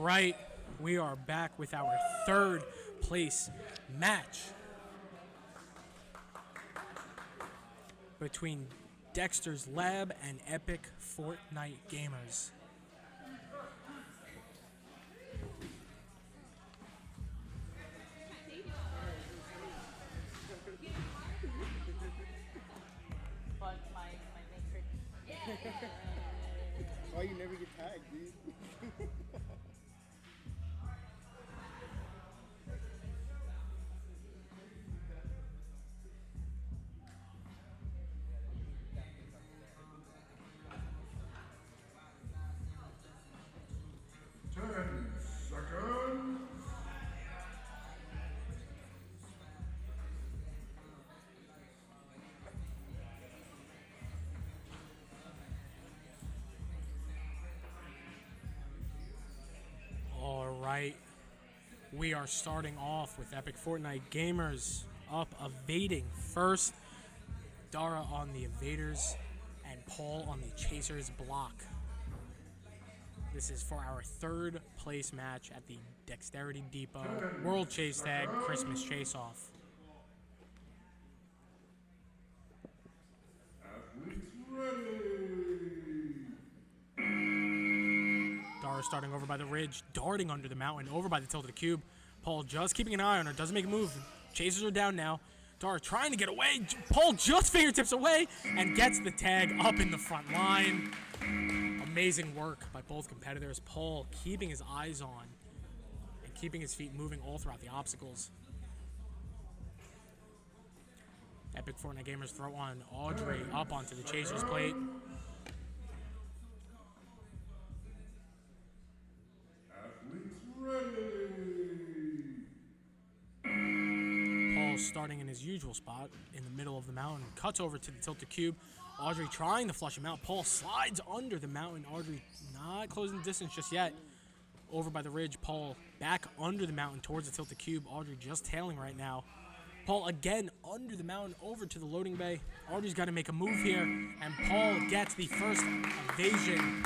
right, we are back with our third place match between Dexter's Lab and Epic Fortnite Gamers. Why you never get tagged, dude? Seconds. All right, we are starting off with Epic Fortnite Gamers up evading first. Dara on the evaders and Paul on the chasers block. This is for our third place match at the Dexterity Depot World Chase Tag Christmas Chase Off. Athletes ready. Dara starting over by the ridge, darting under the mountain, over by the tilted cube. Paul just keeping an eye on her, doesn't make a move. Chasers are down now. Dara trying to get away. Paul just fingertips away and gets the tag up in the front line. Amazing work by both competitors. Paul keeping his eyes on and keeping his feet moving all throughout the obstacles. Epic Fortnite Gamers throw on Audrey up onto the chaser's plate. Athletes ready. Paul starting in his usual spot in the middle of the mountain. Cuts over to the tilted cube. Audrey trying to flush him out. Paul slides under the mountain. Audrey not closing the distance just yet. Over by the ridge. Paul back under the mountain towards the tilted cube. Audrey just tailing right now. Paul again under the mountain over to the loading bay. Audrey's got to make a move here. And Paul gets the first evasion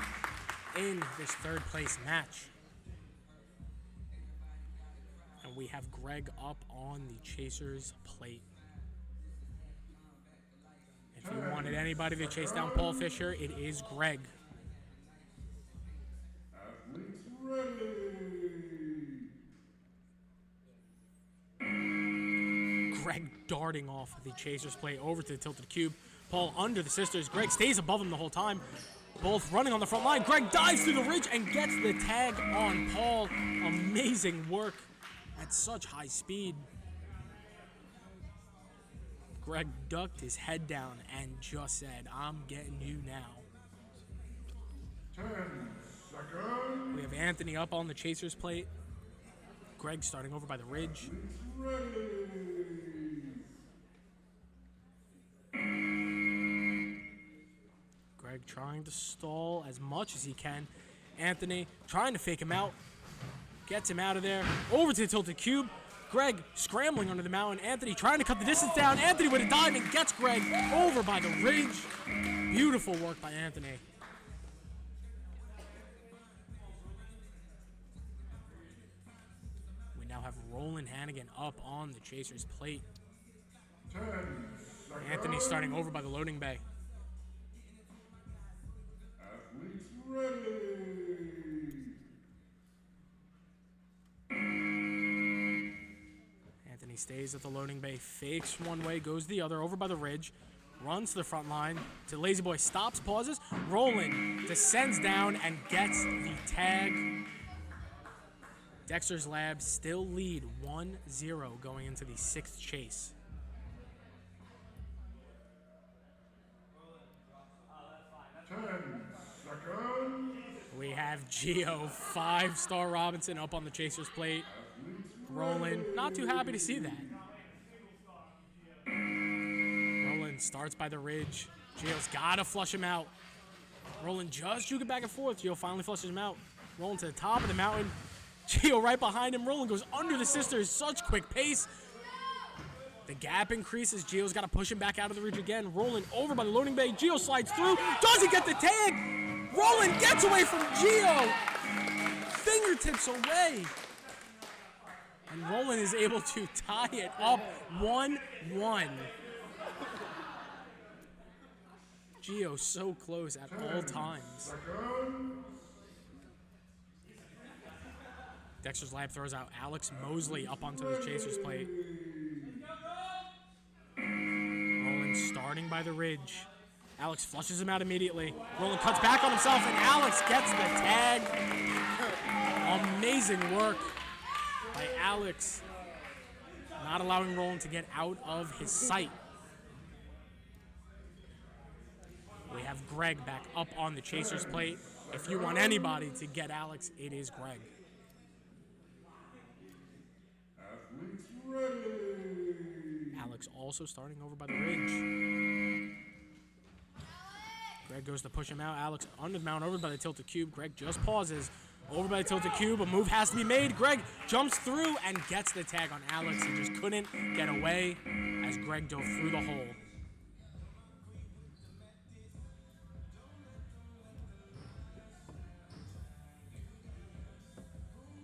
in this third place match. And we have Greg up on the chaser's plate. If you wanted anybody to chase down Paul Fisher, it is Greg. Athletes ready. Greg darting off the chaser's plate over to the tilted cube. Paul under the sisters. Greg stays above him the whole time. Both running on the front line. Greg dives through the ridge and gets the tag on Paul. Amazing work at such high speed. Greg ducked his head down and just said, "I'm getting you now." 10 seconds. We have Anthony up on the chaser's plate. Greg starting over by the ridge. Ready. Greg trying to stall as much as he can. Anthony trying to fake him out. Gets him out of there. Over to the tilted cube. Greg scrambling under the mountain. Anthony trying to cut the distance down. Anthony with a dive and gets Greg over by the ridge. Beautiful work by Anthony. We now have Roland Hannigan up on the chaser's plate. 10 seconds. Anthony starting over by the loading bay. Athletes ready. Anthony stays at the loading bay, fakes one way, goes the other, over by the ridge, runs to the front line, to Lazy Boy, stops, pauses, Roland descends down and gets the tag. Dexter's Lab still lead 1-0 going into the sixth chase. Seconds. We have Gio, 5-star Robinson up on the chaser's plate. Roland, not too happy to see that. Roland starts by the ridge. Gio's got to flush him out. Roland just juking back and forth. Gio finally flushes him out. Roland to the top of the mountain. Gio right behind him. Roland goes under the sisters. Such quick pace. The gap increases. Gio's got to push him back out of the ridge again. Roland over by the loading bay. Gio slides through. Doesn't get the tag. Roland gets away from Gio. fingertips away. And Roland is able to tie it up 1-1. Gio so close at all times. Dexter's lab throws out Alex Mosley up onto the chaser's plate. Roland starting by the ridge. Alex flushes him out immediately. Roland cuts back on himself, and Alex gets the tag. Amazing work by Alex, not allowing Roland to get out of his sight. We have Greg back up on the chaser's plate. If you want anybody to get Alex, it is Greg. Athletes ready. Alex also starting over by the ridge. Greg goes to push him out. Alex under the mount, over by the tilted cube. Greg just pauses. Over by the tilted cube. A move has to be made. Greg jumps through and gets the tag on Alex. He just couldn't get away as Greg dove through the hole.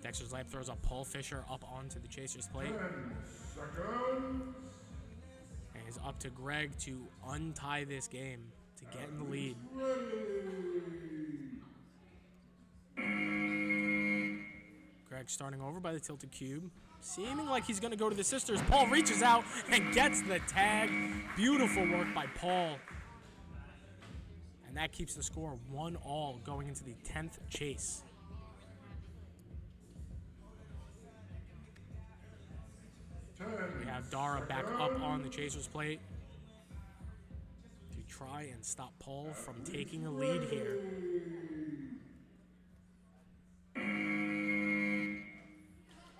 Dexter's lab throws up Paul Fisher up onto the chaser's plate. 10 seconds. And it's up to Greg to untie this game, to get in the lead. Greg starting over by the tilted cube, seeming like he's going to go to the sisters. Paul reaches out and gets the tag. Beautiful work by Paul. And that keeps the score 1-1 going into the 10th chase. We have Dara back up on the chaser's plate to try and stop Paul from taking a lead here.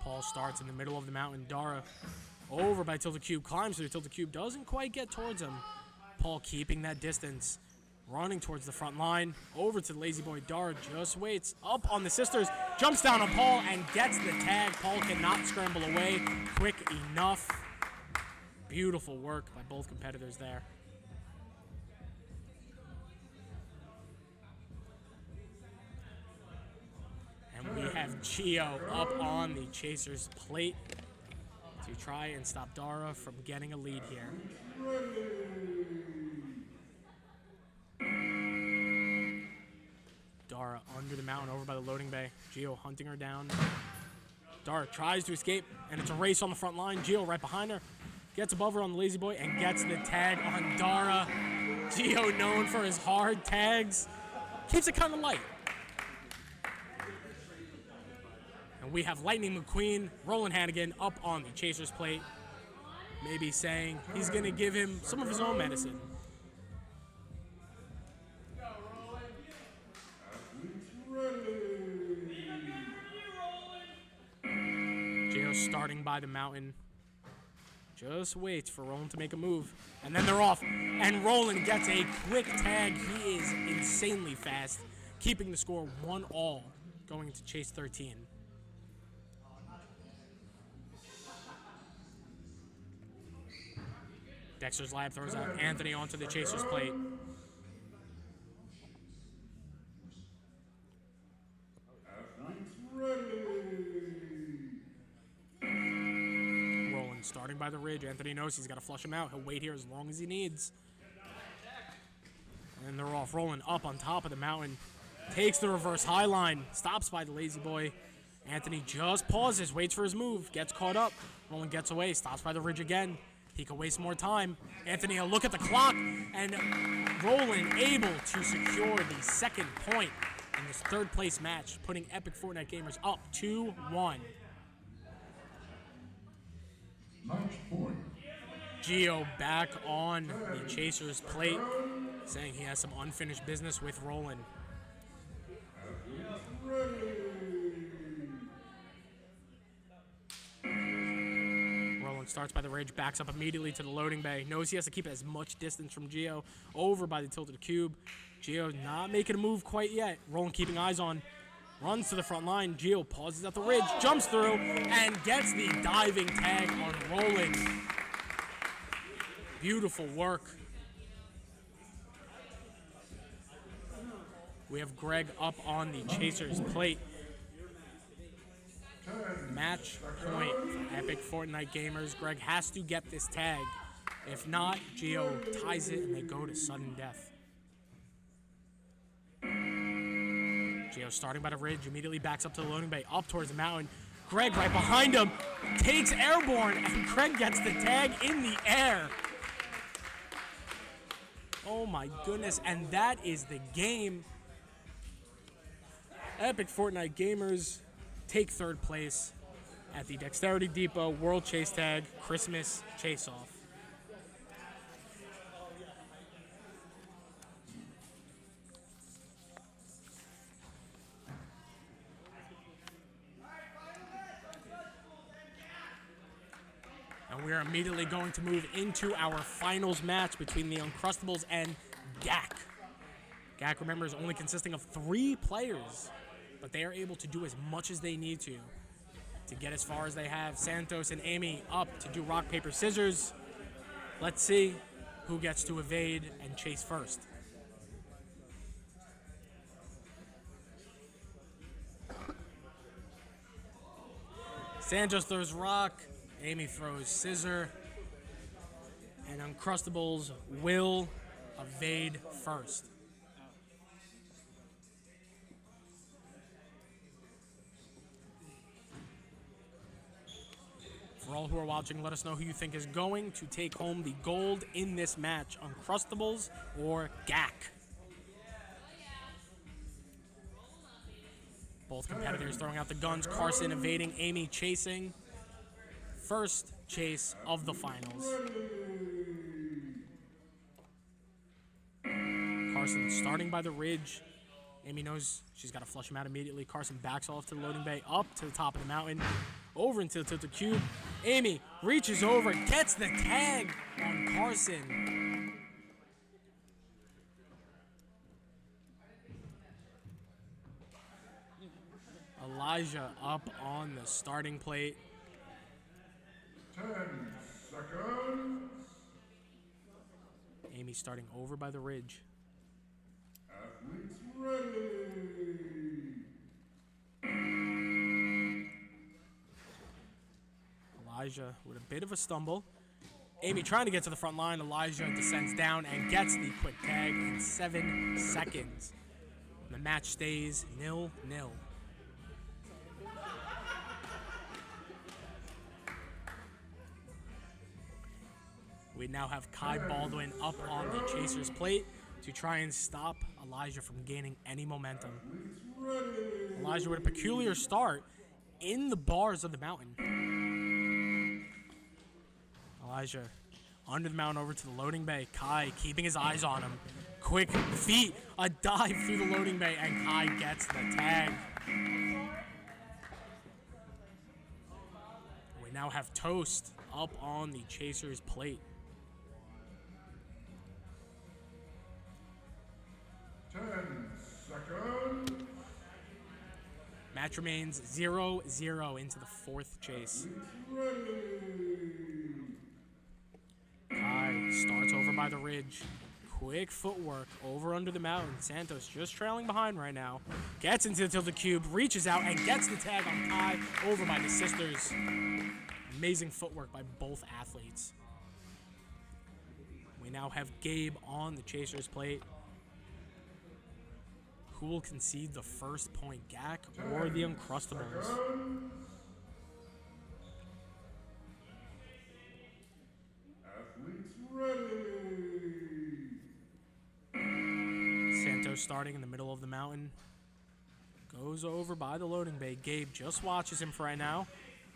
Paul starts in the middle of the mountain. Dara over by tilted cube, climbs through the tilted cube, doesn't quite get towards him. Paul keeping that distance, running towards the front line, over to the lazy boy. Dara just waits, up on the sisters, jumps down on Paul and gets the tag. Paul cannot scramble away quick enough. Beautiful work by both competitors there. And we have Gio up on the chaser's plate to try and stop Dara from getting a lead here. Dara under the mountain over by the loading bay. Gio hunting her down. Dara tries to escape, and it's a race on the front line. Gio right behind her. Gets above her on the lazy boy and gets the tag on Dara. Gio known for his hard tags. Keeps it kind of light. And we have Lightning McQueen, Roland Hannigan up on the chaser's plate. Maybe saying he's going to give him some of his own medicine. Gio starting by the mountain. Just waits for Roland to make a move. And then they're off. And Roland gets a quick tag. He is insanely fast, keeping the score 1-1 going into chase 13. Dexter's lab throws out Anthony onto the chaser's plate. Roland starting by the ridge. Anthony knows he's got to flush him out. He'll wait here as long as he needs. And they're off. Roland up on top of the mountain. Takes the reverse high line. Stops by the lazy boy. Anthony just pauses, waits for his move. Gets caught up. Roland gets away. Stops by the ridge again. He could waste more time. Anthony, a look at the clock, and Roland able to secure the second point in this third place match, putting Epic Fortnite Gamers up 2-1. Match point. Gio back on the chaser's plate, saying he has some unfinished business with Roland. Roland starts by the ridge, backs up immediately to the loading bay. Knows he has to keep as much distance from Gio. Over by the tilted cube. Gio not making a move quite yet. Roland keeping eyes on. Runs to the front line. Gio pauses at the ridge, jumps through, and gets the diving tag on Roland. Beautiful work. We have Greg up on the chaser's plate. Match point for Epic Fortnite gamers. Greg has to get this tag. If not, Gio ties it and they go to sudden death. Gio starting by the ridge, immediately backs up to the loading bay, up towards the mountain. Greg right behind him, takes airborne, and Greg gets the tag in the air. Oh my goodness, and that is the game. Epic Fortnite gamers take third place at the Dexterity Depot World Chase Tag Christmas Chase-Off. And we are immediately going to move into our finals match between the Uncrustables and GAC. GAC, remember, is only consisting of 3 players, but they are able to do as much as they need to get as far as they have. Santos and Amy up to do rock, paper, scissors. Let's see who gets to evade and chase first. Santos throws rock. Amy throws scissor, and Uncrustables will evade first. For all who are watching, let us know who you think is going to take home the gold in this match, Uncrustables or GAC. Both competitors throwing out the guns, Carson evading, Amy chasing. First chase of the finals. Carson starting by the ridge. Amy knows she's got to flush him out immediately. Carson backs off to the loading bay, up to the top of the mountain, over into the tilted cube. Amy reaches over, gets the tag on Carson. Elijah up on the starting plate. 10 seconds. Amy starting over by the ridge. Athletes ready. Elijah with a bit of a stumble. Amy trying to get to the front line. Elijah descends down and gets the quick tag in 7 seconds. The match stays 0-0. We now have Kai Baldwin up on the Chaser's plate to try and stop Elijah from gaining any momentum. Elijah with a peculiar start in the bars of the mountain. Elijah under the mountain over to the loading bay. Kai keeping his eyes on him. Quick feet, a dive through the loading bay, and Kai gets the tag. We now have Toast up on the Chaser's plate. 10 seconds. Match remains 0-0 into the 4th chase. Kai starts over by the ridge. Quick footwork over under the mountain. Santos just trailing behind right now. Gets into the tilted cube, reaches out, and gets the tag on Kai over by the sisters. Amazing footwork by both athletes. We now have Gabe on the Chaser's plate. Who will concede the first point, GAC or the Uncrustables? Athletes ready. Santos starting in the middle of the mountain. Goes over by the loading bay. Gabe just watches him for right now.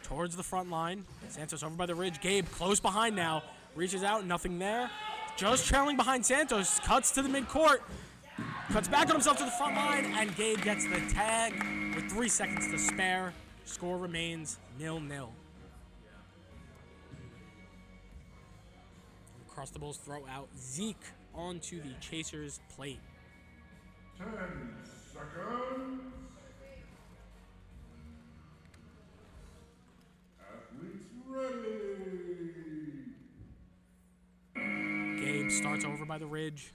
Towards the front line. Santos over by the ridge. Gabe close behind now. Reaches out, nothing there. Just trailing behind Santos. Cuts to the midcourt. Cuts back on himself to the front line, and Gabe gets the tag with 3 seconds to spare. Score remains 0-0. Uncrustables throw out Zeke onto the Chaser's plate. 10 seconds. Athletes ready. Gabe starts over by the ridge.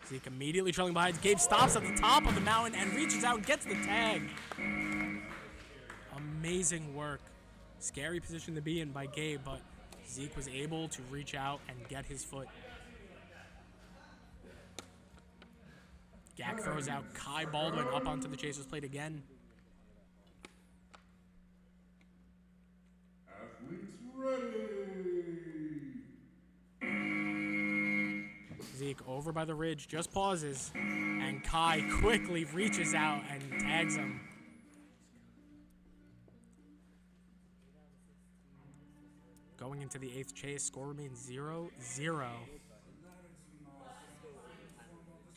Zeke immediately trailing behind. Gabe stops at the top of the mountain and reaches out and gets the tag. amazing work. Scary position to be in by Gabe, but Zeke was able to reach out and get his foot. Gak throws out Kai Baldwin up onto the chaser's plate again. Athletes ready. Zeke over by the ridge, just pauses, and Kai quickly reaches out and tags him. Going into the 8th chase, score remains 0-0.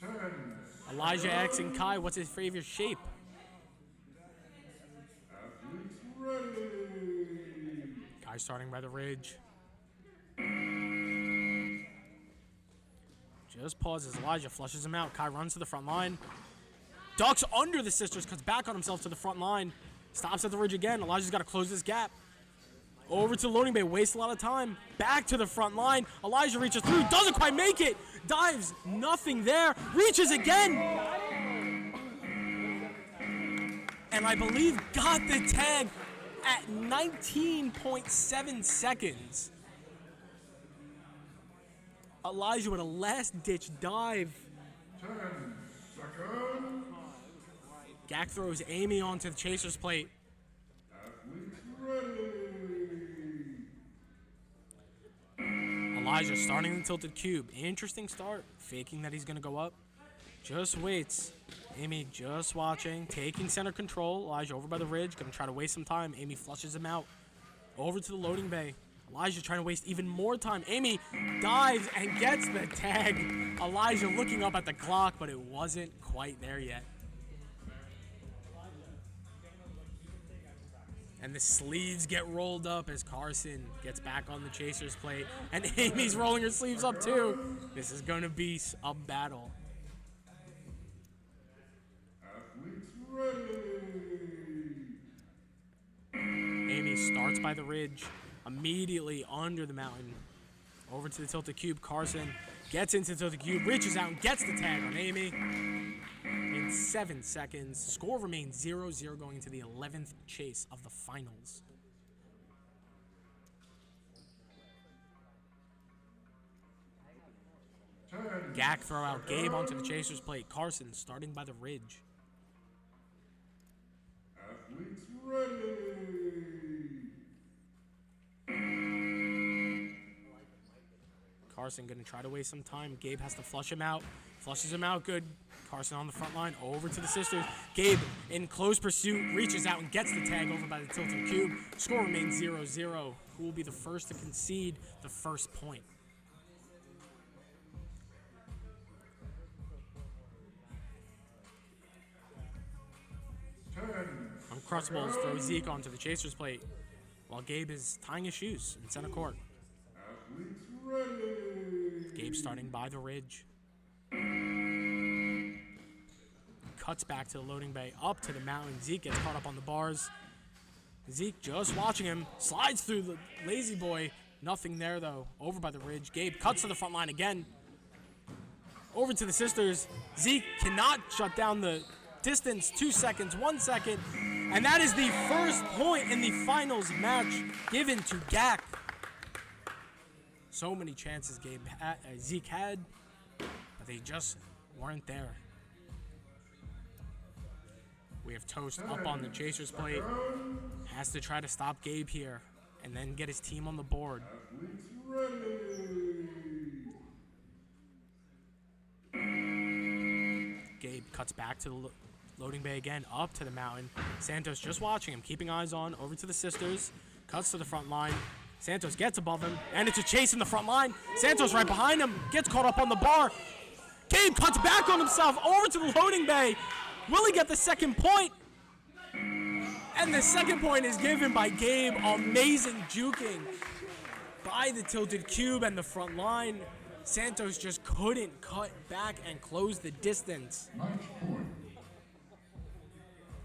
10. Elijah asking Kai what's his favorite shape. Athletes ready. Kai starting by the ridge. Just pauses. Elijah flushes him out. Kai runs to the front line. Ducks under the sisters, cuts back on himself to the front line. Stops at the ridge again. Elijah's got to close this gap. Over to the loading bay. Wastes a lot of time. Back to the front line. Elijah reaches through. Doesn't quite make it. Dives. Nothing there. Reaches again. And I believe got the tag at 19.7 seconds. Elijah with a last-ditch dive. 10 seconds. Gak throws Amy onto the chaser's plate. Athletes ready. Elijah starting the tilted cube. Interesting start. Faking that he's going to go up. Just waits. Amy just watching. Taking center control. Elijah over by the ridge. Going to try to waste some time. Amy flushes him out. Over to the loading bay. Elijah trying to waste even more time. Amy dives and gets the tag. Elijah looking up at the clock, but it wasn't quite there yet. And the sleeves get rolled up as Carson gets back on the chaser's plate. And Amy's rolling her sleeves up too. This is going to be a battle. Athletes ready. Amy starts by the ridge, immediately under the mountain. Over to the tilted cube. Carson gets into the tilted cube, reaches out and gets the tag on Amy. In 7 seconds, score remains 0-0 going into the 11th chase of the finals. Gak throw out Gabe onto the chaser's plate. Carson starting by the ridge. Athletes ready. Carson going to try to waste some time. Gabe has to flush him out. Flushes him out good. Carson on the front line. Over to the sisters. Gabe in close pursuit. Reaches out and gets the tag over by the tilted cube. Score remains 0-0. Who will be the first to concede the first point? Uncrustables throw Zeke onto the chaser's plate while Gabe is tying his shoes in center court. Athletes ready. Gabe starting by the ridge. Cuts back to the loading bay, up to the mountain. Zeke gets caught up on the bars. Zeke just watching him. Slides through the lazy boy. Nothing there, though. Over by the ridge. Gabe cuts to the front line again. Over to the sisters. Zeke cannot shut down the distance. 2 seconds, 1 second. And that is the first point in the finals match given to Gak. So many chances Zeke had, but they just weren't there. We have Toast up on the chaser's plate. Has to try to stop Gabe here and then get his team on the board. Athletes ready. Gabe cuts back to the loading bay again, up to the mountain. Santos just watching him, keeping eyes on. Over to the sisters. Cuts to the front line. Santos gets above him, and it's a chase in the front line. Santos right behind him, gets caught up on the bar. Gabe cuts back on himself, over to the loading bay. Will he get the second point? And the second point is given by Gabe. Amazing juking by the tilted cube and the front line. Santos just couldn't cut back and close the distance. Match point.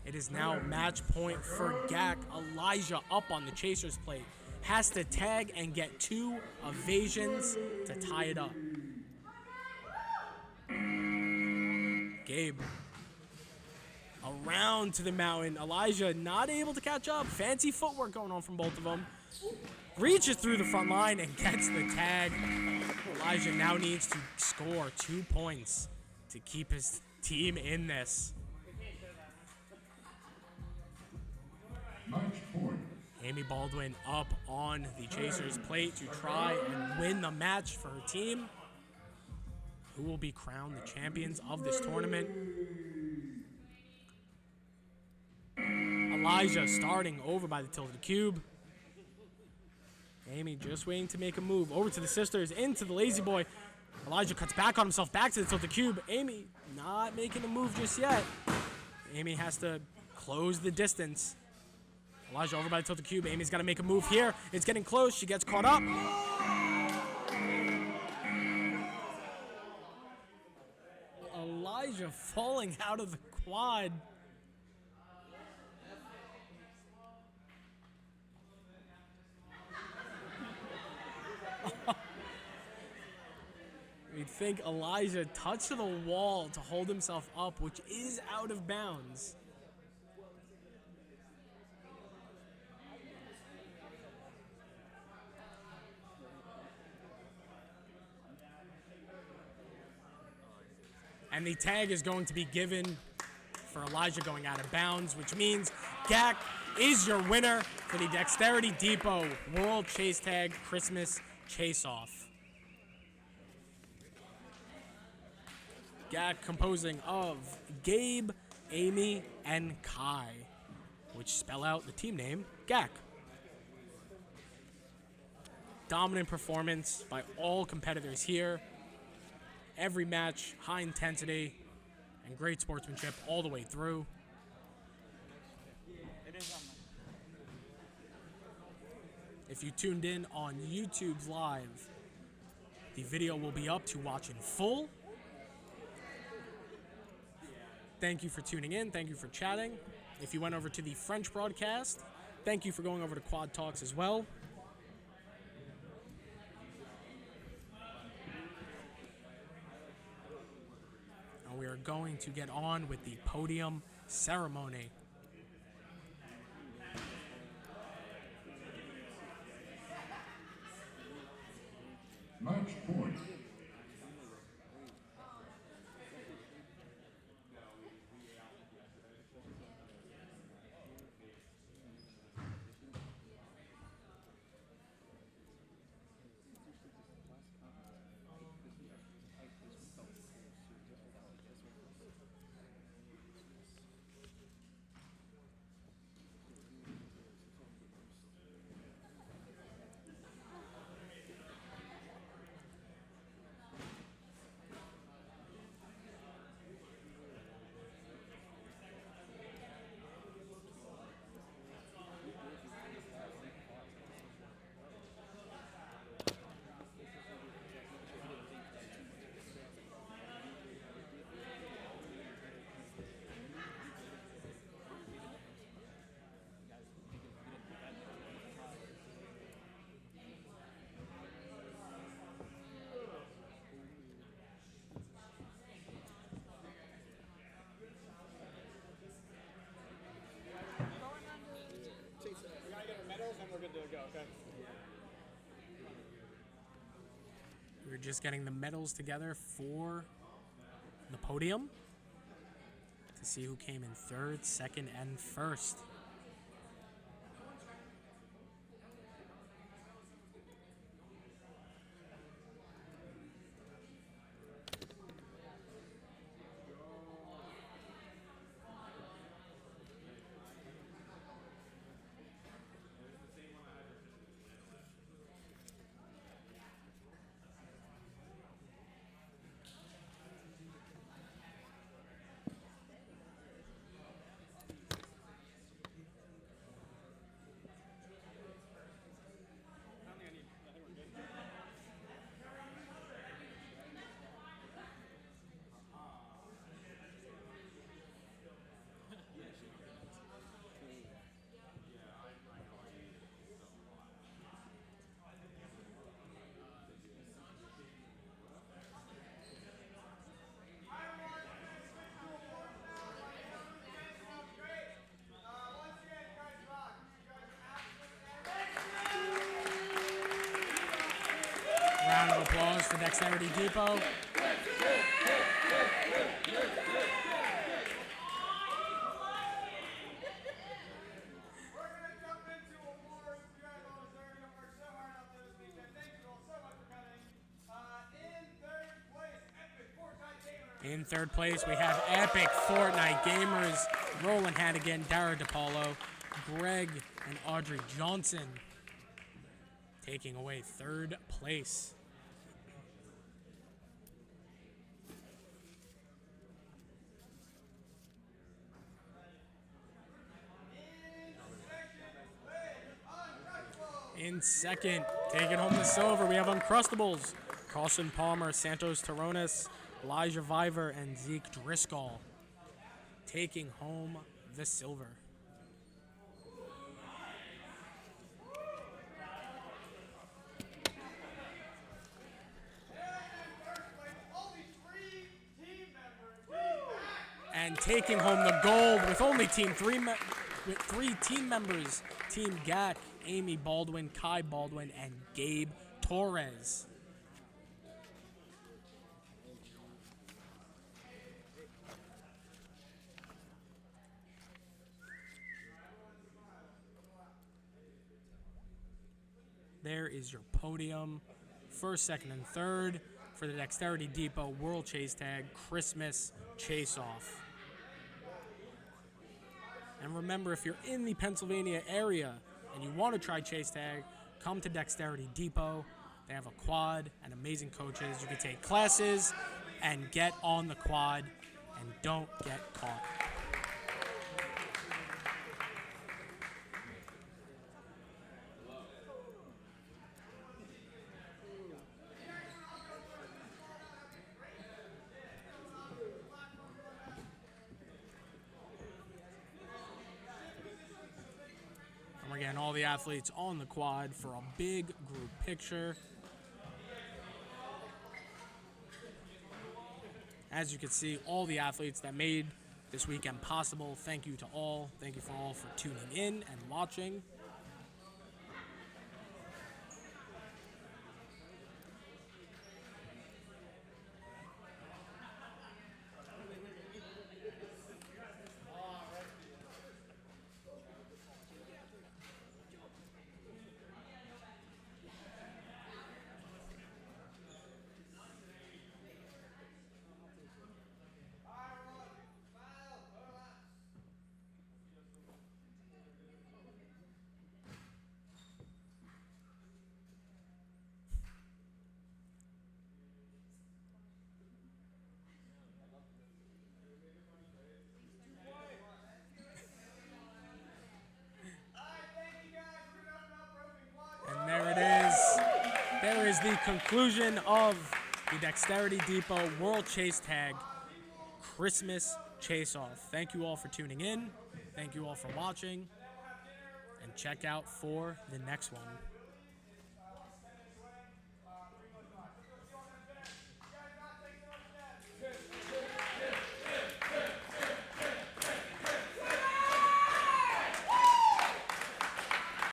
It is now match point for Gak. Elijah up on the chaser's plate. Has to tag and get 2 evasions to tie it up. Gabe Around to the mountain. Elijah not able to catch up. Fancy footwork going on from both of them. Reaches through the front line and gets the tag. Elijah now needs to score 2 points to keep his team in this. Match point. Amy Baldwin up on the Chasers' plate to try and win the match for her team, who will be crowned the champions of this tournament. Elijah starting over by the tilted cube. Amy just waiting to make a move. Over to the sisters, into the lazy boy. Elijah cuts back on himself, back to the tilted cube. Amy not making a move just yet. Amy has to close the distance. Elijah over by the tilted cube. Amy's got to make a move here. It's getting close. She gets caught up. Elijah falling out of the quad. You'd think Elijah touched the wall to hold himself up, which is out of bounds. And the tag is going to be given for Elijah going out of bounds, which means Gak is your winner for the Dexterity Depot World Chase Tag Christmas Chase-Off. Gak composing of Gabe, Amy, and Kai, which spell out the team name, Gak. Dominant performance by all competitors here. Every match, high intensity, and great sportsmanship all the way through. If you tuned in on YouTube's live, the video will be up to watch in full. Thank you for tuning in. Thank you for chatting. If you went over to the French broadcast, thank you for going over to Quad Talks as well. And we are going to get on with the podium ceremony. Match point. We're just getting the medals together for the podium to see who came in third, second, and first. for Dexterity Depot. In third place, we have Epic Fortnite Gamers, Roland Hannigan, Dara DePaulo, Greg, and Audrey Johnson taking away third place. In second, taking home the silver, we have Uncrustables, Carlson Palmer, Santos Terrones, Elijah Viver, and Zeke Driscoll taking home the silver. And taking home the gold with only with three team members, Team Gak, Amy Baldwin, Kai Baldwin, and Gabe Torres. There is your podium. First, second, and third for the Dexterity Depot World Chase Tag Christmas Chase Off. And remember, if you're in the Pennsylvania area and you want to try Chase Tag, come to Dexterity Depot. They have a quad and amazing coaches. You can take classes and get on the quad and don't get caught. And we're getting all the athletes on the quad for a big group picture. As you can see, all the athletes that made this weekend possible. Thank you to all. Thank you for all for tuning in and watching. There is the conclusion of the Dexterity Depot World Chase Tag Christmas Chase Off. Thank you all for tuning in. Thank you all for watching. And check out for the next one.